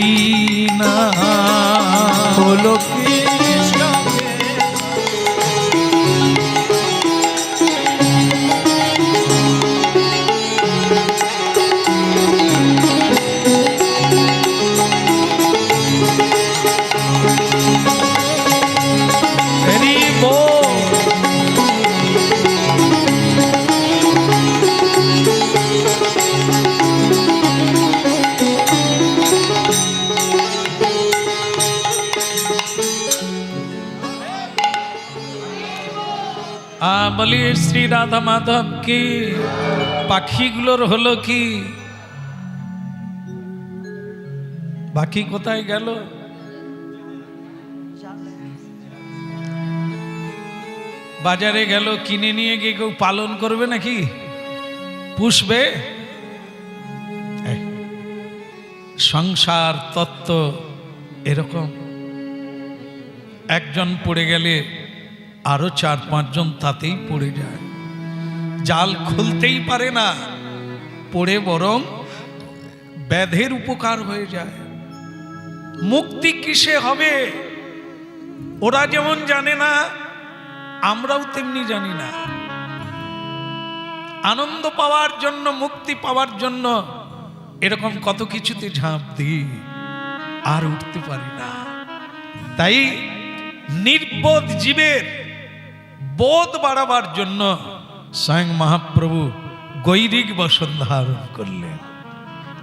নাম বলো কৃষ্ণ হরি বল। বলি শ্রী রাধা মাধব কি পাখিগুলোর হলো কি বাকি কোথায় গেল? বাজারে গেল, কিনে নিয়ে গিয়ে কেউ পালন করবে নাকি? পুষবে? সংসার তত্ত্ব এরকম, একজন পড়ে গেলে আরো 4-5 জন তাতেই পড়ে যায়, জাল খুলতেই পারে না, পড়ে বরং ব্যাধের উপকার হয়ে যায়। মুক্তি কিসে হবে? ওরা যেমন জানে না, আমরাও তেমনি জানি না। আনন্দ পাওয়ার জন্য, মুক্তি পাওয়ার জন্য এরকম কত কিছুতে ঝাঁপ দিই, আর উঠতে পারি না। তাই নির্বোধ জীবের বোধ বাড়াবার জন্য স্বয়ং মহাপ্রভু গৈরিক বসন ধারণ করলেন।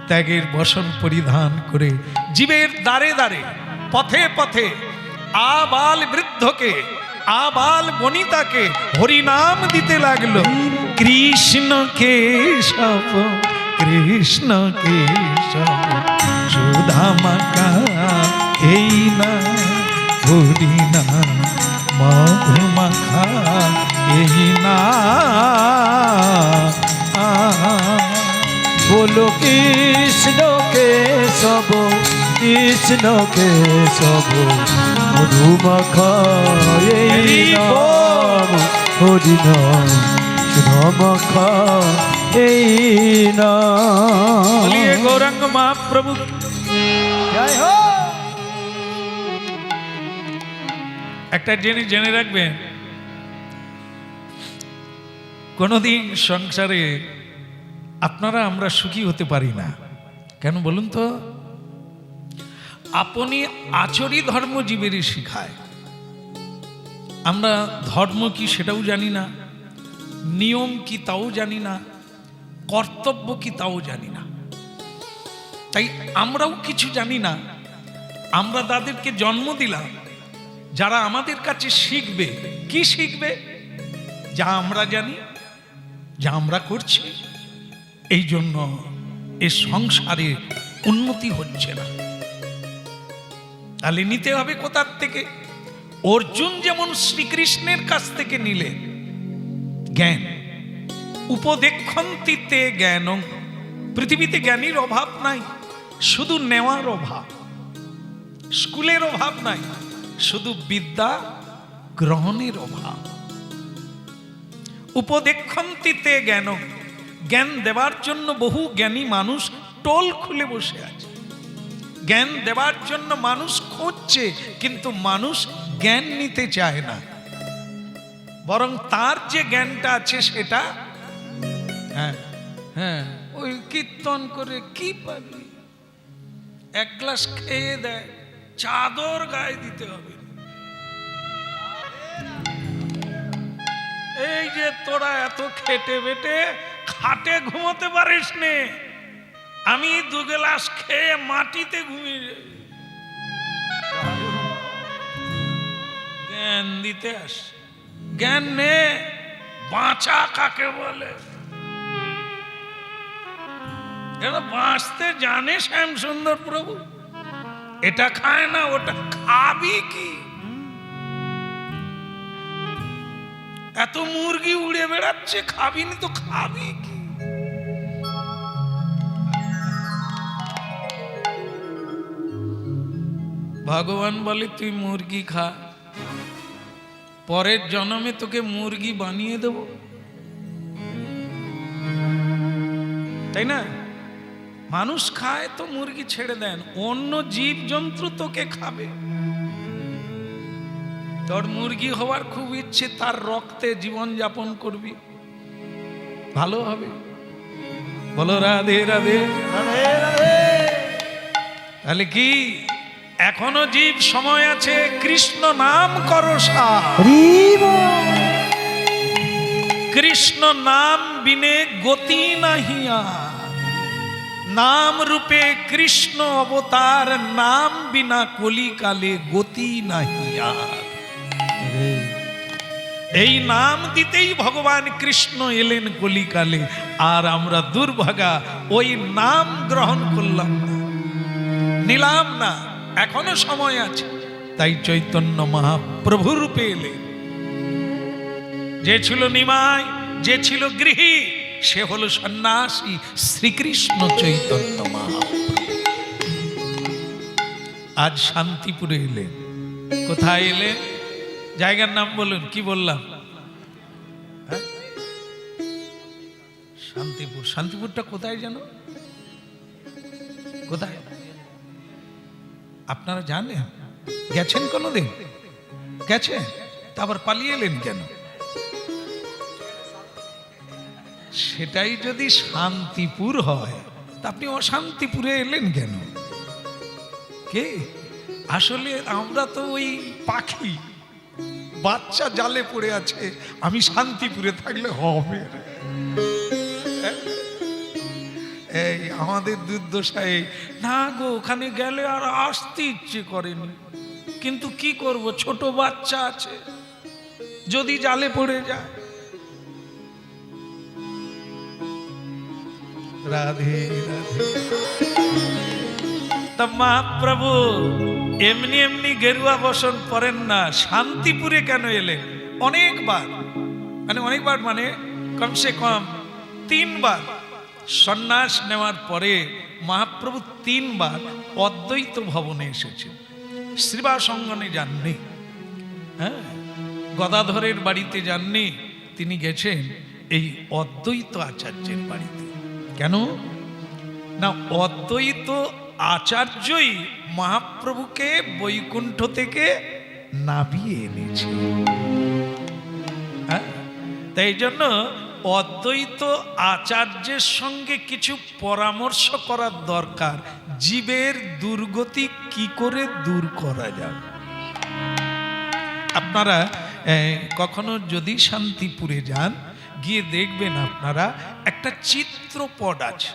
ত্যাগের বসন পরিধান করে জীবের দ্বারে দ্বারে, পথে পথে আবাল বৃদ্ধকে, আবাল বনিতাকে হরিনাম দিতে লাগলো। কৃষ্ণ কেশব, কৃষ্ণ কেশব, সুধামাকা এই না হরিনাম, মধুমাখা এই না। বলো কৃষ্ণ কেশব, কৃষ্ণ কেশব, মধুমাখা এই নাম, হরিনাম সুধামাখা এই নাম। বলিয়ে গৌরাঙ্গ মহাপ্রভু জয় হো। একটা জিনিস জেনে রাখবেন, কোনোদিন সংসারে আপনারা আমরা সুখী হতে পারি না। কেন বলুন তো? আপনি আচরি ধর্ম জীবেরই শিখায়। আমরা ধর্ম কি সেটাও জানি না, নিয়ম কি তাও জানি না, কর্তব্য কি তাও জানি না। তাই আমরাও কিছু জানি না। আমরা তাদেরকে জন্ম দিলাম, যারা আমাদের কাছে শিখবে। কি শিখবে? যা আমরা জানি, যা আমরা করছি। এই জন্য এ সংসারে উন্নতি হচ্ছে না। তাহলে নিতে হবে কোথার থেকে? অর্জুন যেমন শ্রীকৃষ্ণের কাছ থেকে নিলেন জ্ঞান। উপদেক্ষন্তিতে জ্ঞান। পৃথিবীতে জ্ঞানীর অভাব নাই, শুধু নেওয়ার অভাব। স্কুলের অভাব নাই, শুধু বিদ্যা গ্রহণের অভাব। উপদেক্ষন্তিতে জ্ঞান। জ্ঞান দেওয়ার জন্য বহু জ্ঞানী মানুষ টোল খুলে বসে আছে। জ্ঞান দেওয়ার জন্য মানুষ খুঁজছে, কিন্তু মানুষ জ্ঞান নিতে চায় না। বরং তার যে জ্ঞানটা আছে সেটা ওই কীর্তন করে কি পাবি, এক গ্লাস খেয়ে দেয়, চাদর গায়ে দিতে হবে। এই যে তোরা এত খেটে বেটে খাটে ঘুমোতে পারিস নে, আমি 2 গ্লাস খেয়ে মাটিতে ঘুমিয়ে যাই। জ্ঞান দিতে আস, জ্ঞান নে। বাঁচা কাকে বলে? এরা বাঁচতে জানে শ্যাম সুন্দর প্রভু। এটা খায় না, ওটা খাবি কি? এত মুরগি উড়ে বেড়াচ্ছে, খাবি নি তো খাবি কি? ভগবান বলে তুই মুরগি খা, পরের জন্মে তোকে মুরগি বানিয়ে দেব। তাই না? মানুষ খায় তো মুরগি ছেড়ে দেন, অন্য জীব জন্তু তোকে খাবে। তোর মুরগি হওয়ার খুব ইচ্ছে, তার রক্তে জীবন যাপন করবি, ভালো হবে। বলো রাধে রাধে। তাহলে কি এখনো জীব সময় আছে? কৃষ্ণ নাম করো সার। কৃষ্ণ নাম বিনে গতি নাহিয়া। নাম রূপে কৃষ্ণ অবতার, নাম বিনা কলিকালে গতি নাহিয়া। এই নাম দিতেই ভগবান কৃষ্ণ এলেন কলিকালে, আর আমরা দুর্ভাগা ওই নাম গ্রহণ করলাম না, নিলাম না। এখনো সময় আছে। তাই চৈতন্য মহাপ্রভু রূপে এলেন। যে ছিল নিমাই, যে ছিল গৃহী, সে হলো সন্ন্যাসী শ্রীকৃষ্ণ চৈতন্য মহাপ্রভু। আজ শান্তিপুরে এলেন। কোথায় এলেন? জায়গার নাম বলুন। কি বললাম? হ্যাঁ? শান্তিপুর। শান্তিপুরটা কোথায় যেন? কোথায় আপনারা জানেন? গেছেন কোনোদিন? গেছেন? তা আবার পালিয়ে এলেন কেন? সেটাই যদি শান্তিপুর হয় তা আপনি অশান্তিপুরে এলেন কেন? কে? আসলে আমরা তো ওই পাখি, বাচ্চা জালে পড়ে আছে, আমি শান্তিপুরে থাকলে হবে। এই আমাদের দুর্দশায় না গো, ওখানে গেলে আর আসতে ইচ্ছে করেনি, কিন্তু কি করব, ছোট বাচ্চা আছে, যদি জালে পড়ে যায়। রাধে রাধে। তা মহাপ্রভু এমনি এমনি গেরুয়া বসন পরেন না, শান্তিপুরে কেন এলেন? অনেকবার মানে কমসে কম 3 বার সন্ন্যাস নেওয়ার পরে মহাপ্রভু 3 বার অদ্বৈত ভবনে এসেছেন। শ্রীবাস অঙ্গনে যাননি, হ্যাঁ, গদাধরের বাড়িতে যাননি, তিনি গেছেন এই অদ্বৈত আচার্যের বাড়িতে। কেন না? অদ্বৈত আচার্যই মহাপ্রভুকে বৈকুণ্ঠ থেকে নামিয়ে এনেছে। হ্যাঁ, তাই জন্য অদ্বৈত আচার্যের সঙ্গে কিছু পরামর্শ করার দরকার, জীবের দুর্গতি কি করে দূর করা যায়। আপনারা কখনো যদি শান্তিপুরে যান, গিয়ে দেখবেন আপনারা একটা চিত্রপট আছে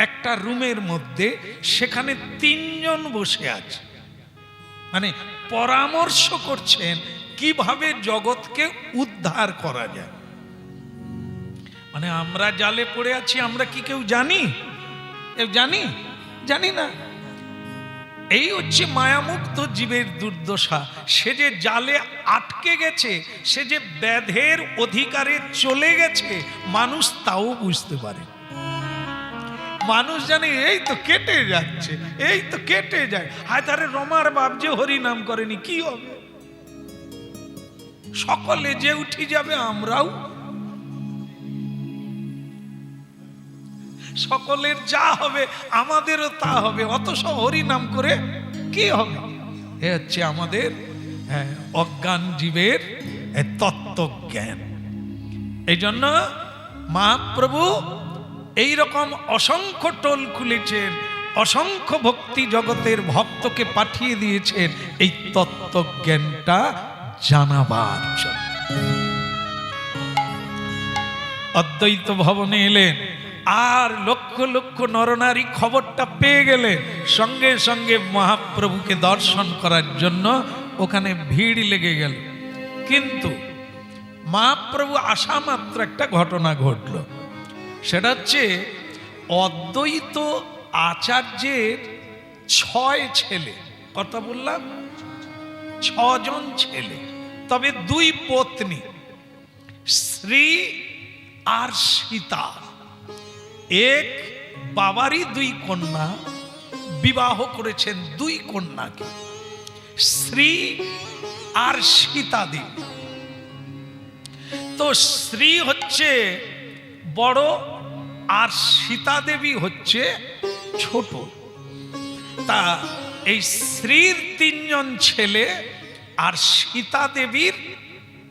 একটা রুমের মধ্যে, সেখানে 3 জন বসে আছে, মানে পরামর্শ করছেন কিভাবে জগৎকে উদ্ধার করা যায়। মানে আমরা জালে পড়ে আছি, আমরা কি কেউ জানি? জানি না। এই হচ্ছে মায়ামুক্ত জীবের দুর্দশা। সে যে জালে আটকে গেছে, সে যে ব্যাধের অধিকারে চলে গেছে, মানুষ তাও বুঝতে পারে। মানুষ জানে এই তো কেটে যাচ্ছে, এই তো কেটে যায়, হায় তারে রমার বাপ যে হরি নাম করেনি, কি হবে? সকলে যে উঠে যাবে, আমরাও। সকলের যা হবে আমাদেরও তা হবে, অত সব হরি নাম করে কি হবে? এ হচ্ছে আমাদের অজ্ঞান জীবের তত্ত্বজ্ঞান। এই জন্য মহাপ্রভু এই রকম অসংখ্য টোল খুলেছেন, অসংখ্য ভক্তি জগতের ভক্তকে পাঠিয়ে দিয়েছেন এই তত্ত্বজ্ঞানটা জানাবার জন্য। অদ্বৈত ভবনে এলেন, আর লক্ষ লক্ষ নরনারী খবরটা পেয়ে গেলেন, সঙ্গে সঙ্গে মহাপ্রভুকে দর্শন করার জন্য ওখানে ভিড় লেগে গেল। কিন্তু মহাপ্রভু আসা মাত্র একটা ঘটনা ঘটল, সেটা হচ্ছে অদ্বৈত আচার্যের 6 ছেলে। কথা বললাম 6 জন ছেলে, তবে 2 পত্নী, শ্রী আর সীতা। এক বাবারই 2 কন্যা, বিবাহ করেছেন 2 কন্যাকে, শ্রী আর সীতা দেবী। তো শ্রী হচ্ছে বড় আর সীতা দেবী হচ্ছে ছোট। তা এই শ্রীর 3 জন ছেলে আর সীতা দেবীর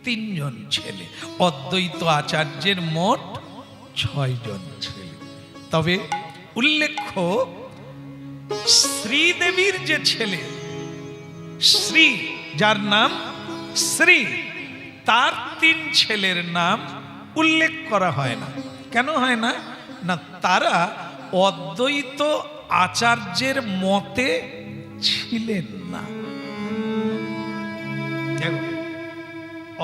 3 জন ছেলে, অদ্বৈত আচার্যের মোট 6 জন ছেলে। তবে উল্লেখ্য, শ্রীদেবীর যে ছেলে শ্রী, যার নাম শ্রী, তার 3 ছেলের নাম উল্লেখ করা হয় না। কেন হয় না? না, তারা অদ্বৈত আচার্যের মতে ছিলেন না।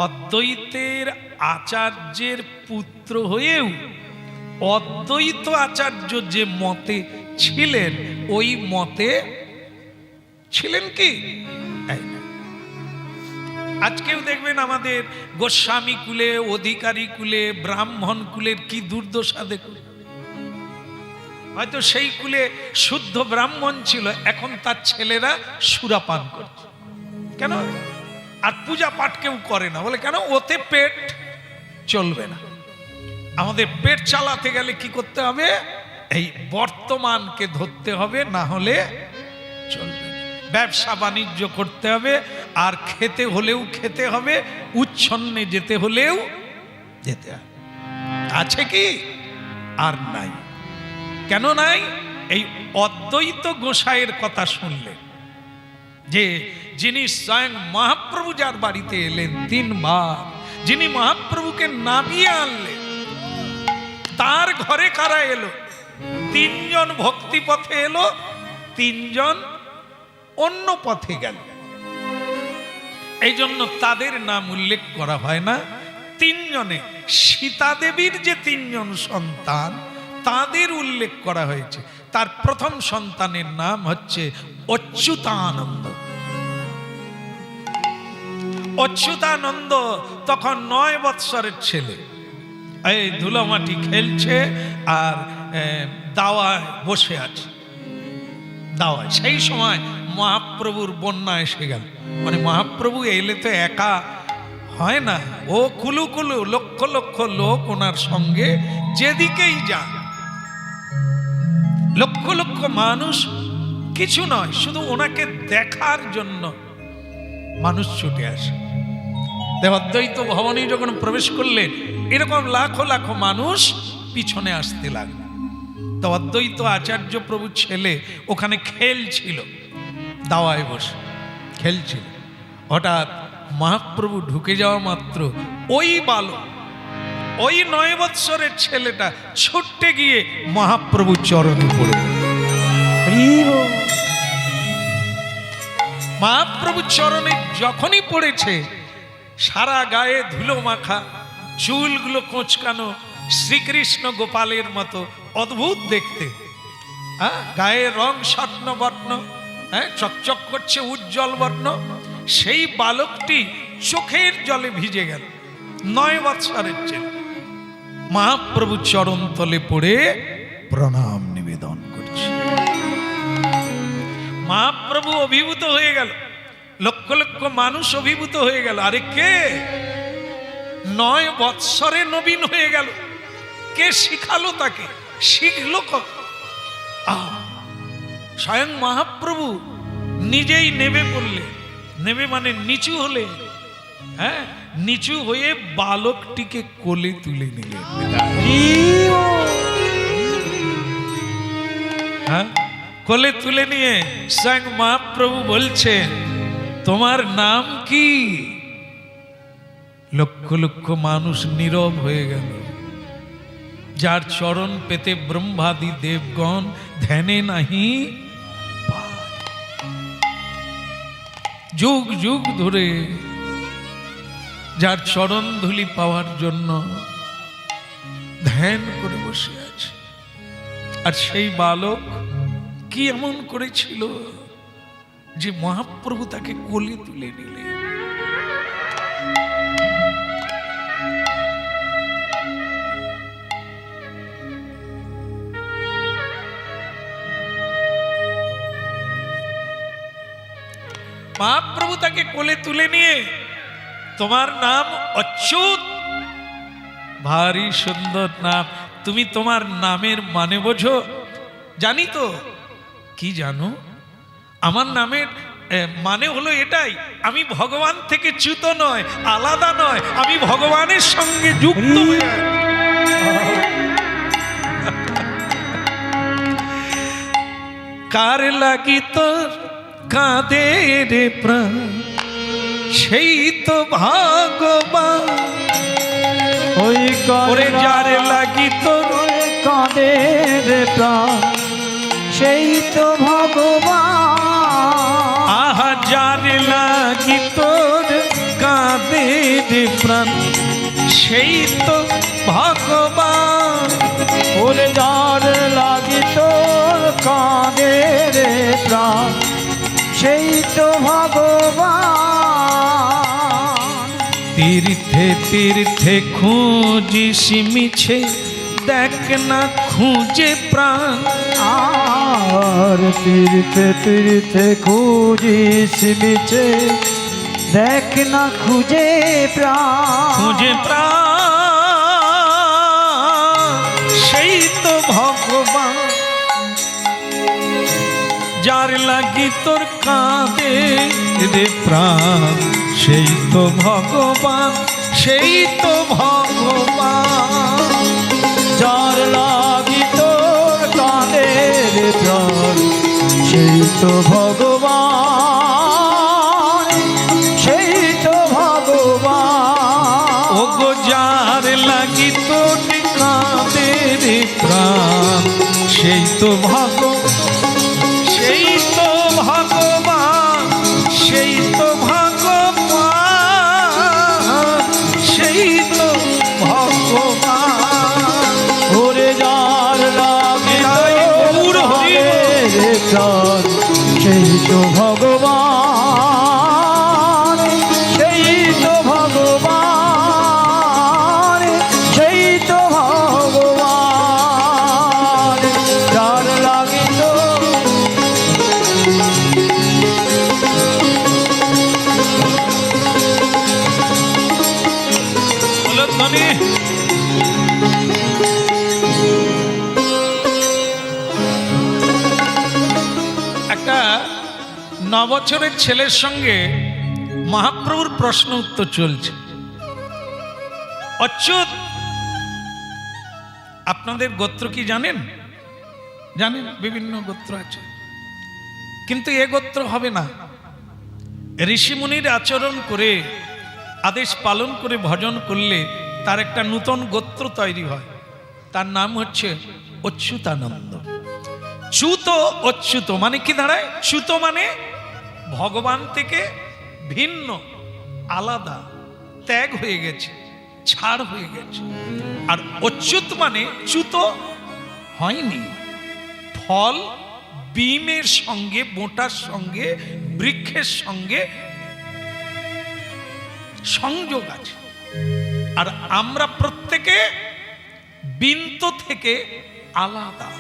অদ্বৈতের আচার্যের পুত্র হয়েও অদ্বৈত আচার্য যে মতে ছিলেন, ওই মতে ছিলেন কি? আজকেও দেখবেন আমাদের গোস্বামী কুলে, অধিকারী কুলে, ব্রাহ্মণ কুলের কি দুর্দশা দেখুন। হয়তো সেই কুলে শুদ্ধ ব্রাহ্মণ ছিল, এখন তার ছেলেরা সুরাপান করছে। কেন? আর পূজা পাঠ কেউ করে না, বলে কেন? ওতে পেট চলবে না। আমাদের পেট চালাতে গেলে কি করতে হবে? এই বর্তমানকে ধরতে হবে, না হলে চলবে না। ব্যবসা বাণিজ্য করতে হবে, আর খেতে হলেও খেতে হবে, উচ্ছন্নে যেতে হলেও যেতে হবে। আছে কি? আর নাই। কেন নাই? এই অদ্বৈত গোসাইয়ের কথা শুনলে, যে যিনি স্বয়ং মহাপ্রভু যার বাড়িতে এলেন 3 বার, যিনি মহাপ্রভুকে নামিয়ে আনলেন, তার ঘরে কারা এলো? 3 জন ভক্তি পথে এলো, 3 জন অন্য পথে গেল। এই জন্য তাদের নাম উল্লেখ করা হয় না। 3 জনে, সীতা দেবীর যে 3 জন সন্তান, তাদের উল্লেখ করা হয়েছে। তার প্রথম সন্তানের নাম হচ্ছে অচ্যুতানন্দ। অচ্যুতানন্দ তখন 9 বৎসরের ছেলে, এই ধুলোমাটি খেলছে আর দাওয়ায় বসে আছে। দাওয়ায় সেই সময় মহাপ্রভুর বন্যা এসে গেল। মানে মহাপ্রভু এলে তো একা হয় না, ও কুলু কুলু লক্ষ লক্ষ লোক ওনার সঙ্গে, যেদিকেই যান লক্ষ লক্ষ মানুষ, কিছু নয়, শুধু ওনাকে দেখার জন্য মানুষ ছুটে আসে। অদ্বৈত ভবনে যখন প্রবেশ করলেন, এরকম লাখো লাখো মানুষ পিছনে আসতে লাগলো। তো অদ্বৈত আচার্য প্রভু ছেলে ওখানে খেলছিল, দাওয়ায় বসে খেলছিল। হঠাৎ মহাপ্রভু ঢুকে যাওয়া মাত্র ওই বালক, ওই 9 বৎসরের ছেলেটা ছুটতে গিয়ে মহাপ্রভু চরণে পড়ে। মহাপ্রভু চরণে যখনই পড়েছে, সারা গায়ে ধুলো মাখা, চুলগুলো কোঁচকানো, শ্রীকৃষ্ণ গোপালের মতো অদ্ভুত দেখতে। গায়ে রং স্বর্ণ বর্ণ, চকচক করছে উজ্জ্বল বর্ণ। সেই বালকটি চোখের জলে ভিজে গেল, 9 বৎসরের ছেলে। মহাপ্রভু চরণ তলে পড়ে প্রণাম নিবেদন করছে। মহাপ্রভু অভিভূত হয়ে গেল, লক্ষ লক্ষ মানুষ অভিভূত হয়ে গেল। আরে কে? 9 বৎসরে নবীন হয়ে গেল। কে শিখালো তাকে? শিখলো কখন? স্বয়ং মহাপ্রভু নিজেই নেমে পড়লে, নেমে মানে নিচু হলে, নিচু হয়ে বালকটিকে কোলে তুলে নিলেন। কোলে তুলে নিয়ে স্বয়ং মহাপ্রভু বলছেন, তোমার নাম কি? লক্ষ লক্ষ মানুষ নীরব হয়ে গেল। যার চরণ পেতে ব্রহ্মাদি দেবগণ ধ্যানে নাহি পায়। যুগ যুগ ধরে যার চরণ ধুলি পাওয়ার জন্য ধ্যান করে বসে আছে। আর সেই বালক কি এমন করেছিল যে মহাপ্রভু তাকে কোলে তুলে নিলেন। মহাপ্রভু তাকে কোলে তুলে নিয়ে, তোমার নাম অচ্যুত, ভারী সুন্দর নাম। তুমি তোমার নামের মানে বোঝো? জানি তো। কি জানো? আমার নামের মানে হলো এটাই, আমি ভগবান থেকে চ্যুত নয়, আলাদা নয়, আমি ভগবানের সঙ্গে যুক্ত। কার লাগি তোর কাঁদে রে প্রাণ, সেই তো ভগবান। ওই ওরে যার লাগি তোর কাঁদে রে প্রাণ, সেই তো ভগবান। আহা যার লাগি তোর কাঁদে রে প্রাণ, সেই তো ভগবান। ওরে যার লাগি তোর কাঁদে রে প্রাণ, সেই তো ভগবান। তীর্থে তীর্থে খুঁজিস মিছে, দেখ না খুঁজে প্রাণ। আর তীর্থে তীর্থে খুঁজিস মিছে, দেখ না খুঁজে প্রাণ। খুঁজে প্রাণ সেই তো ভগবান, যার লাগি তোর কাঁদে রে প্রাণ। সেই তো ভগবান, সেই তো ভগবান, যার লাগি তোর কাঁদে রে প্রাণ। সেই তো ভগবান, সেই তো ভগবান। ও গো যার লাগি তোর কাঁদে রে প্রাণ। সেই তো ভগবান, সেই তো ভগবান, সেই তো ভগবান, সেই তো ভগবান। ওরে যার লাগি তাই গৌর হরি তোর রে প্রাণ। সেই তো ভগবান, সেই তো ভগবান, সেই তো ভগবান। যার লাগি তোর বলো ধ্বনি। একটা 9 বছরের ছেলের সঙ্গে মহাপ্রভুর প্রশ্ন উত্তর চলছে। অচ্যুত, আপনাদের গোত্র কি জানেন? জানেন, বিভিন্ন গোত্র আছে, কিন্তু এ গোত্র হবে না। ঋষিমুনির আচরণ করে, আদেশ পালন করে ভজন করলে তার একটা নূতন গোত্র তৈরি হয়। তার নাম হচ্ছে অচ্যুতানন্দ। চ্যুত অচ্যুত মানে কি দাঁড়ায়? চ্যুত মানে ভগবান থেকে ভিন্ন, আলাদা, ত্যাগ হয়ে গেছে, ছাড় হয়ে গেছে। আর অচ্যুত মানে চ্যুত হয়নি। ফল বিমের সঙ্গে, বোঁটার সঙ্গে, বৃক্ষের সঙ্গে সংযোগ আছে। আর আমরা প্রত্যেকে বিন্ত থেকে আলাদা,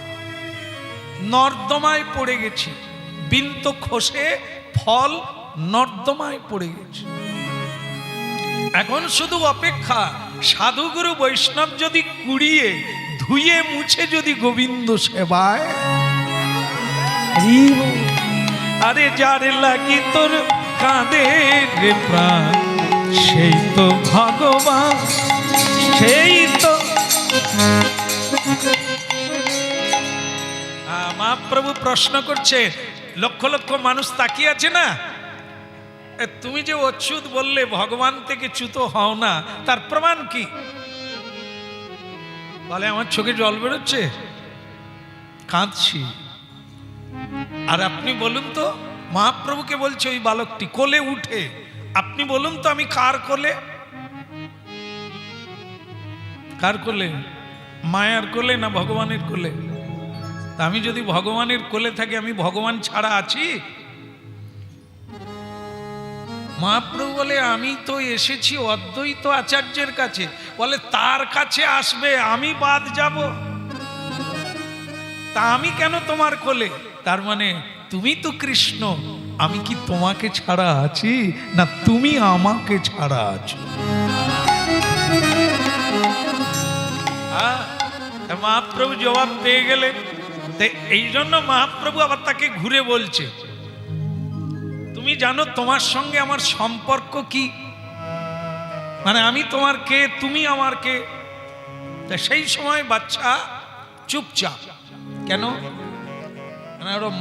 নর্দমায় পড়ে গেছি। বিন্ত খসে ফল নর্দমায় পড়ে গেছে। এখন শুধু অপেক্ষা, সাধুগুরু বৈষ্ণব যদি কুড়িয়ে ধুয়ে মুছে যদি গোবিন্দ সেবায়। আরে যার লাগি তোর কাঁদে রে প্রাণ। সেই তো ভগবান, সেই তো। মহাপ্রভু প্রশ্ন করছে, লক্ষ লক্ষ মানুষ তাকিয়ে আছে না। তুমি যে অচ্যুত বললে, ভগবান থেকে চ্যুত হও না, তার প্রমাণ কি? বলে আমার চোখে জল বেরোচ্ছে, কাঁদছি। আর আপনি বলুন তো, মহাপ্রভুকে বলছে ওই বালকটি কোলে উঠে, আপনি বলুন তো আমি কার কোলে? কার কোলে? মায়ার কোলে না ভগবানের কোলে? তা আমি যদি ভগবানের কোলে থাকি, আমি ভগবান ছাড়া আছি? মহাপ্রভু বলে আমি তো এসেছি অদ্বৈত আচার্যের কাছে। বলে তার কাছে আসবে, আমি বাদ যাব? তা আমি কেন তোমার কোলে? তার মানে তুমি তো কৃষ্ণ, আমি কি তোমাকে ছাড়া আছি, না তুমি আমাকে ছাড়া আছো? মহাপ্রভু জবাব পেয়ে গেলেন। এই জন্য মহাপ্রভু আবার তাকে ঘুরে বলছে, তুমি জানো তোমার সঙ্গে আমার সম্পর্ক কি? মানে আমি তোমার কে, তুমি আমার কে? সেই সময় বাচ্চা চুপচাপ। কেন?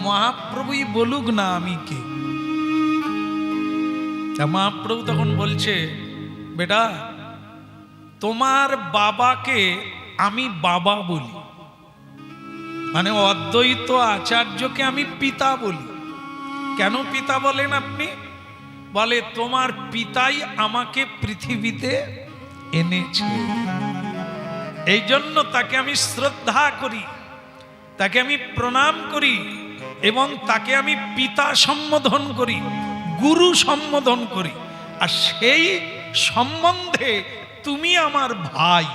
মহাপ্রভুই বলুক না আমি কে। মহাপ্রভু তখন বলছে, বেটা তোমার বাবাকে আমি বাবা বলি, মানে অদ্বৈত আচার্যকে আমি পিতা বলি। কেন পিতা বলেন আপনি? বলে তোমার পিতাই আমাকে পৃথিবীতে এনেছে, এই জন্য তাকে আমি শ্রদ্ধা করি, তাকে আমি প্রণাম করি, এবং তাকে আমি পিতা সম্বোধন করি, গুরু সম্বোধন করি। আর সেই সম্বন্ধে তুমি আমার ভাই,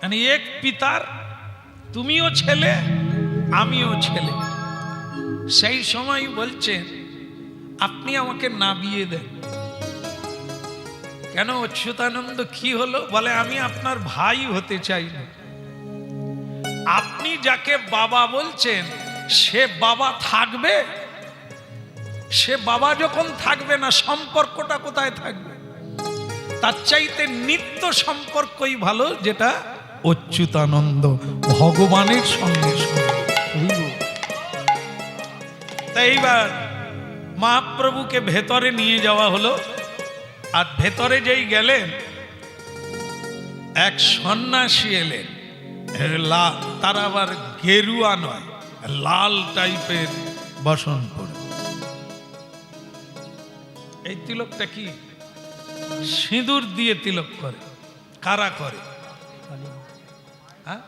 মানে এক পিতার তুমিও ছেলে আমিও ছেলে। সেই সময় বলছেন আপনি আমাকে নাবিয়ে দেন। কেন অচ্যুতানন্দ কি হলো? বলে আমি আপনার ভাই হতে চাই না। আপনি যাকে বাবা বলছেন সে বাবা থাকবে? সে বাবা যখন থাকবে না, সম্পর্কটা কোথায় থাকবে? তার চাইতে নিত্য সম্পর্কই ভালো, যেটা অচ্যুতানন্দ ভগবানের সঙ্গে সঙ্গে। তাই এইবার মহাপ্রভুকে ভেতরে নিয়ে যাওয়া হলো। আর ভেতরে যেই গেলেন, এক সন্ন্যাসী এলেন, লাল, তার আবার গেরুয়া নয়, লাল টাইপের বসন পরে। এই তিলকটা কি? সিঁদুর দিয়ে তিলক করে। কারা করে? হ্যাঁ,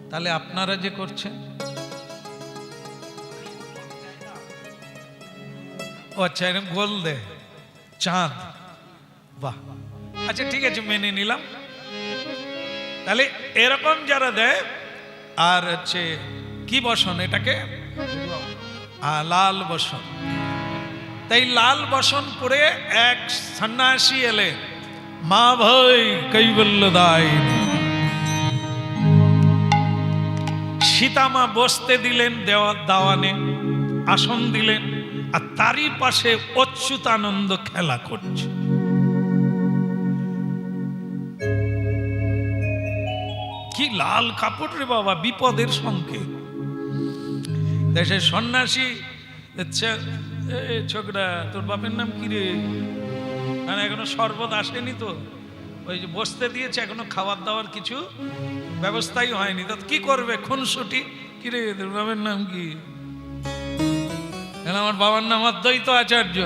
তাহলে আপনারা যে করছেন, ও আচ্ছা, এরকম গোল দে চাঁদ, বাহ, আচ্ছা ঠিক আছে, মেনে নিলাম। তাহলে এরকম যারা দেয়, আর হচ্ছে কি বসন এটাকে? লাল বসন। তাই লাল বসন পরে এক সন্ন্যাসী এলে, মা ভাই কৈবল্য দায়। সীতামা বসতে দিলেন দাওয়ানে, আসন দিলেন, আর তারই পাশে অচ্যুতানন্দ খেলা করছে। কি লাল কাপড় রে বাবা, বিপদের সংকেত। দেশের সন্ন্যাসী, ছোকরা তোর বাপের নাম কি রে? মানে এখনো শরবত আসেনি তো, ওই যে বসতে দিয়েছে, এখনো খাবার দাবার কিছু ব্যবস্থাই হয়নি, তো কি করবে? খুনসুটি। কি রে তোর বাপের নাম কি? আমার বাবার নাম অদ্বৈত আচার্য।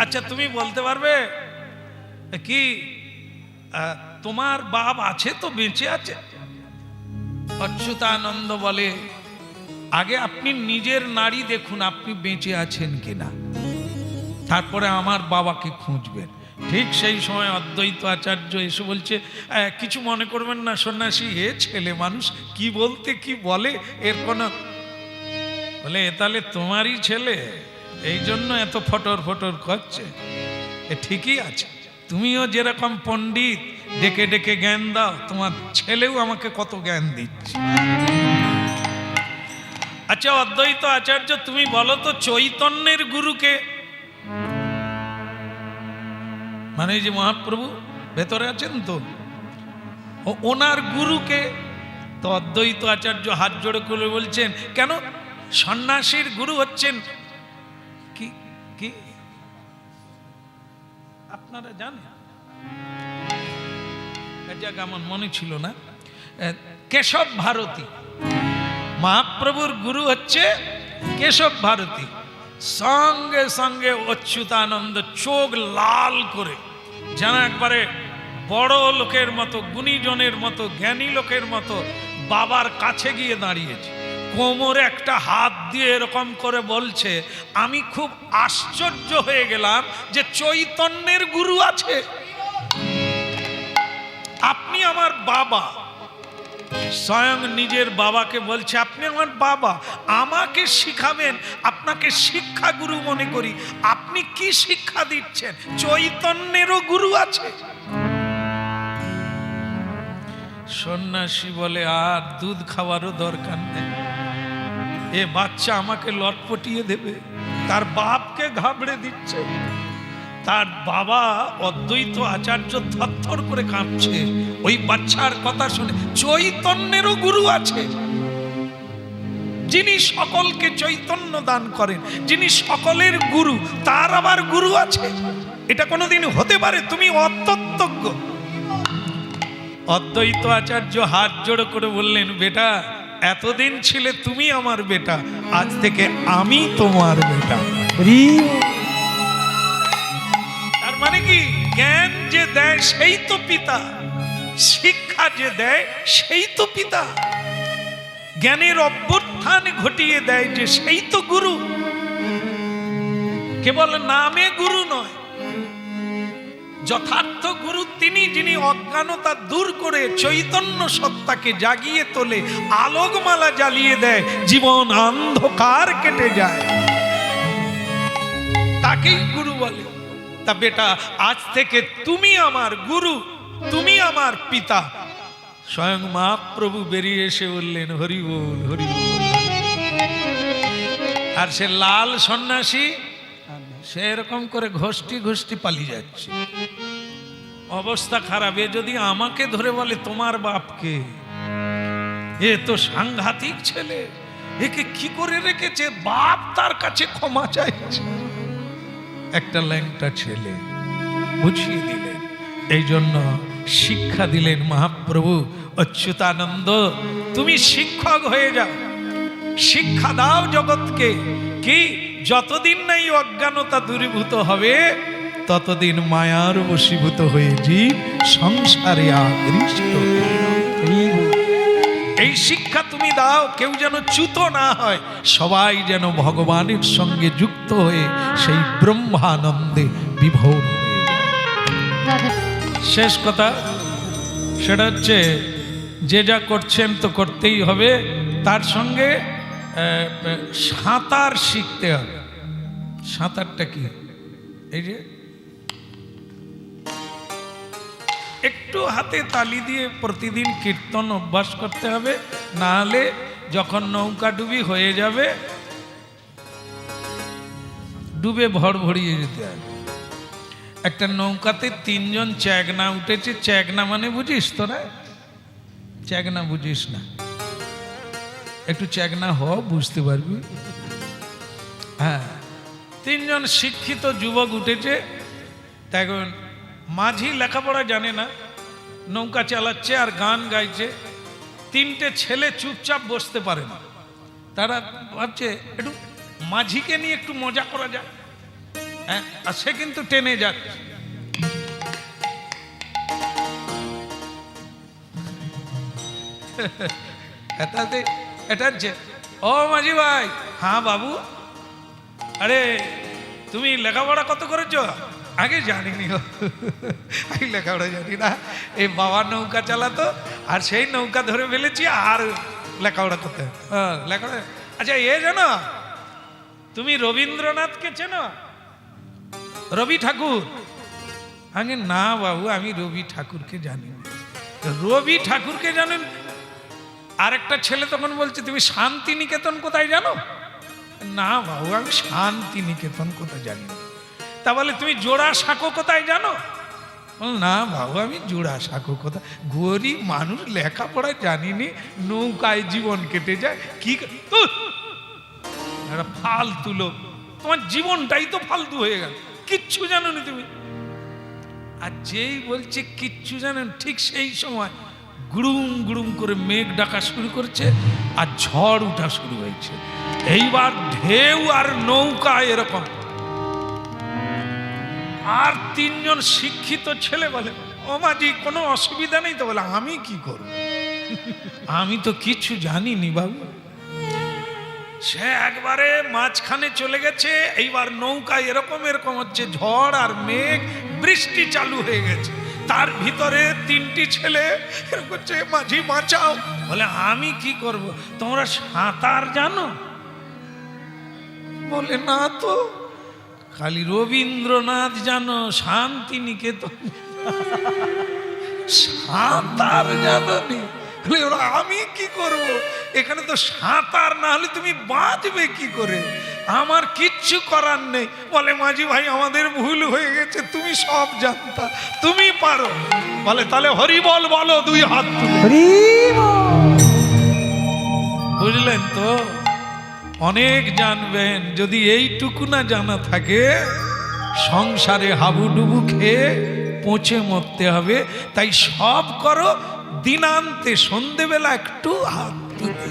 আচ্ছা তুমি বলতে পারবে কি তোমার বাপ আছে তো, বেঁচে আছে? অচ্যুতানন্দ বলে, আগে আপনি নিজের নারী দেখুন আপনি বেঁচে আছেন কিনা, তারপরে আমার বাবাকে খুঁজবেন। ঠিক সেই সময় অদ্বৈত আচার্য এসে বলছে, কিছু মনে করবেন না সন্ন্যাসী, এ ছেলে মানুষ কি বলতে কি বলে, এর কোনো। বলে তাহলে তোমারই ছেলে, এই জন্য এত ফটর ফটর করছে। এ ঠিকই আছে, তুমিও যেরকম পণ্ডিত ডেকে ডেকে জ্ঞান দাও, তোমার ছেলেও আমাকে কত জ্ঞান দিচ্ছে। আচ্ছা অদ্বৈত আচার্য, তুমি বলো তো চৈতন্যের গুরুকে? মানে যে মহাপ্রভু ভেতরে আছেন তো, ওনার গুরুকে? তো অদ্বৈত আচার্য হাত জোড়ে করে বলছেন, কেন? সন্ন্যাসীর গুরু হচ্ছেন কি? কি আপনারা জানেন? আমার মনে ছিল না। কেশব ভারতী, মহাপ্রভুর গুরু হচ্ছে কেশব ভারতী। সঙ্গে সঙ্গে অচ্যুতানন্দ চোখ লাল করে, যেন একবারে বড় লোকের মতো, গুণীজনের মতো, জ্ঞানী লোকের মতো বাবার কাছে গিয়ে দাঁড়িয়েছে। কোমরে একটা হাত দিয়ে এরকম করে বলছে, আমি খুব আশ্চর্য হয়ে গেলাম যে চৈতন্যের গুরু আছে। আপনি আমার বাবা। স্বয়ং নিজের বাবাকে বলছে, আপনি আমার বাবা, আমাকে শিখাবেন, আপনাকে শিক্ষা গুরু মনে করি। আপনি কি শিক্ষা দিচ্ছেন? চৈতন্যেরও গুরু আছে। সন্ন্যাসী বলে, আর দুধ খাওয়ারও দরকার নেই, এ বাচ্চা আমাকে লটপটিয়ে দেবে। তার বাপকে ঘাবড়ে দিচ্ছে। তার বাবা অদ্বৈত আচার্য থরথর করে কাঁপছে ওই বাচ্চার কথা শুনে। চৈতন্যেরও গুরু আছে, যিনি সকলকে চৈতন্য দান করেন, যিনি সকলের গুরু, তার আবার গুরু আছে। এটা কোনোদিন হতে পারে? তুমি অতত্ত্বজ্ঞ। অদ্বৈত আচার্য হাত জোড়ো করে বললেন, বেটা এতদিন ছিলে তুমি আমার বেটা, আজ থেকে আমি তোমার বেটা। তার মানে কি? জ্ঞান যে দেয় সেই তো পিতা, শিক্ষা যে দেয় সেই তো পিতা, জ্ঞানের অভ্যুত্থান ঘটিয়ে দেয় যে সেই তো গুরু। কেবল নামে গুরু নয়, যথার্থ গুরু তিনি যিনি অজ্ঞানতা দূর করে চৈতন্য সত্তাকে জাগিয়ে তোলে, আলোকমালা জ্বালিয়ে দেয়, জীবন অন্ধকার কেটে যায়, তাকেই গুরু বলে। তা বেটা, আজ থেকে তুমি আমার গুরু, তুমি আমার পিতা। স্বয়ং মহাপ্রভু বেরিয়ে এসে বললেন হরি বল, হরি বল। আর সে লাল সন্ন্যাসী সে এরকম করে ঘষ্টি ঘষ্টি পালিয়ে যাচ্ছে। অবস্থা খারাপ। এ যদি আমাকে ধরে বলে তোমার বাপকে, এ তো সাংঘাতিক ছেলে, একে কি করে রেখেছে, বাপ তার কাছে ক্ষমা চাইছে। একটা ল্যাংটা ছেলে বুঝিয়ে দিলেন। এই জন্য শিক্ষা দিলেন মহাপ্রভু, অচ্যুতানন্দ তুমি শিক্ষক হয়ে যাও, শিক্ষা দাও জগৎকে। কি যতদিন না এই অজ্ঞানতা দূরীভূত হবে, ততদিন মায়ার বশীভূত হয়ে জীব সংসারে আকৃষ্ট। এই শিক্ষা তুমি দাও, কেউ যেন চ্যুত না হয়, সবাই যেন ভগবানের সঙ্গে যুক্ত হয়ে সেই ব্রহ্মানন্দে বিভোর হয়ে যায়। শেষ কথা সেটা হচ্ছে, যে যা করছেন তো করতেই হবে, তার সঙ্গে সাঁতার শিখতে হবে। সাঁতারটা কি? এই যে একটু হাতে তালি দিয়ে প্রতিদিন কীর্তন অভ্যাস করতে হবে, না হলে যখন নৌকা ডুবি হয়ে যাবে, ডুবে ভড়ভড়িয়ে যেতে হবে। একটা নৌকাতে 3 জন চ্যাগনা উঠেছে। চ্যাগনা মানে বুঝিস তোরা? চ্যাগনা বুঝিস না, একটু চ্যাগনা হ, বুঝতে পারবি। হ্যাঁ, 3 জন শিক্ষিত যুবক উঠেছে। তাই মাঝি লেখাপড়া জানে না, নৌকা চালাচ্ছে আর গান গাইছে। 3টে ছেলে চুপচাপ বসতে পারে না। তারা ভাবছে একটু মাঝিকে নিয়ে একটু মজা করা যায়। হ্যাঁ, আর সে কিন্তু টেনে যাচ্ছে। এটা হচ্ছে, ও মাঝি ভাই। হ্যাঁ বাবু। আরে তুমি লেখাপড়া কত করেছো? আগে জানিনি, আমি লেখাপড়া জানি না। এই বাবা নৌকা চালাতো, আর সেই নৌকা ধরে ফেলেছি, আর লেখাপড়া করতে। লেখাপড়া। আচ্ছা এ জানো, তুমি রবীন্দ্রনাথকে চেনো? রবি ঠাকুর? আগে না বাবু, আমি রবি ঠাকুরকে জানি না। রবি ঠাকুরকে জানেন? আরেকটা ছেলে তখন বলছে, তুমি শান্তিনিকেতন কোথায় জানো? না বাবু, আমি শান্তিনিকেতন কোথায় জানি না। তা বলে তুমি জোড়াসাঁকো কোথায় জানো? না বাবু, আমি জোড়াসাঁকো কোথায়। গরিব মানুষ, লেখাপড়া জানিনি, নৌকায় জীবন কেটে যায়। কি ফালতু লোক, তোমার জীবনটাই তো ফালতু হয়ে গেল, কিচ্ছু জানো না তুমি। আর যেই বলছে কিচ্ছু জানেন, ঠিক সেই সময় গুড়ুম গুড়ুম করে মেঘ ডাকা শুরু করছে, আর ঝড় উঠা শুরু হয়েছে। এইবার ঢেউ আর নৌকা এরকম। আর 3 জন শিক্ষিত ছেলে বলে, ও মাঝি কোনো অসুবিধা নেই তো? বলে, আমি কি করব, আমি তো কিছু জানিনি বাবু। সে একবারে মাঝখানে চলে গেছে। এইবার নৌকা এরকম এরকম হচ্ছে, ঝড় আর মেঘ, বৃষ্টি চালু হয়ে গেছে। তার ভিতরে 3টি ছেলে এরকম করছে, মাঝি বাঁচাও। বলে, আমি কি করব, তোমরা সাঁতার জানো? বলে, না তো, খালি রবীন্দ্রনাথ জানো, শান্তিনিকেতন সাঁতার জানো নি? আমি কি করব, এখানে তো সাঁতার না হলে তুমি বাঁচবে কি করে? আমার কিচ্ছু করার নেই। বলে, মাঝি ভাই আমাদের ভুল হয়ে গেছে, তুমি সব জানতা, তুমি পারো। বলে, তাহলে হরি বল বলো, 2 হাত তুলে। বুঝলেন তো? অনেক জানবেন, যদি এইটুকু না জানা থাকে, সংসারে হাবুডুবু খেয়ে পচে মরতে হবে। তাই সব করো, দিনান্তে সন্ধেবেলা একটু হাত তুলে।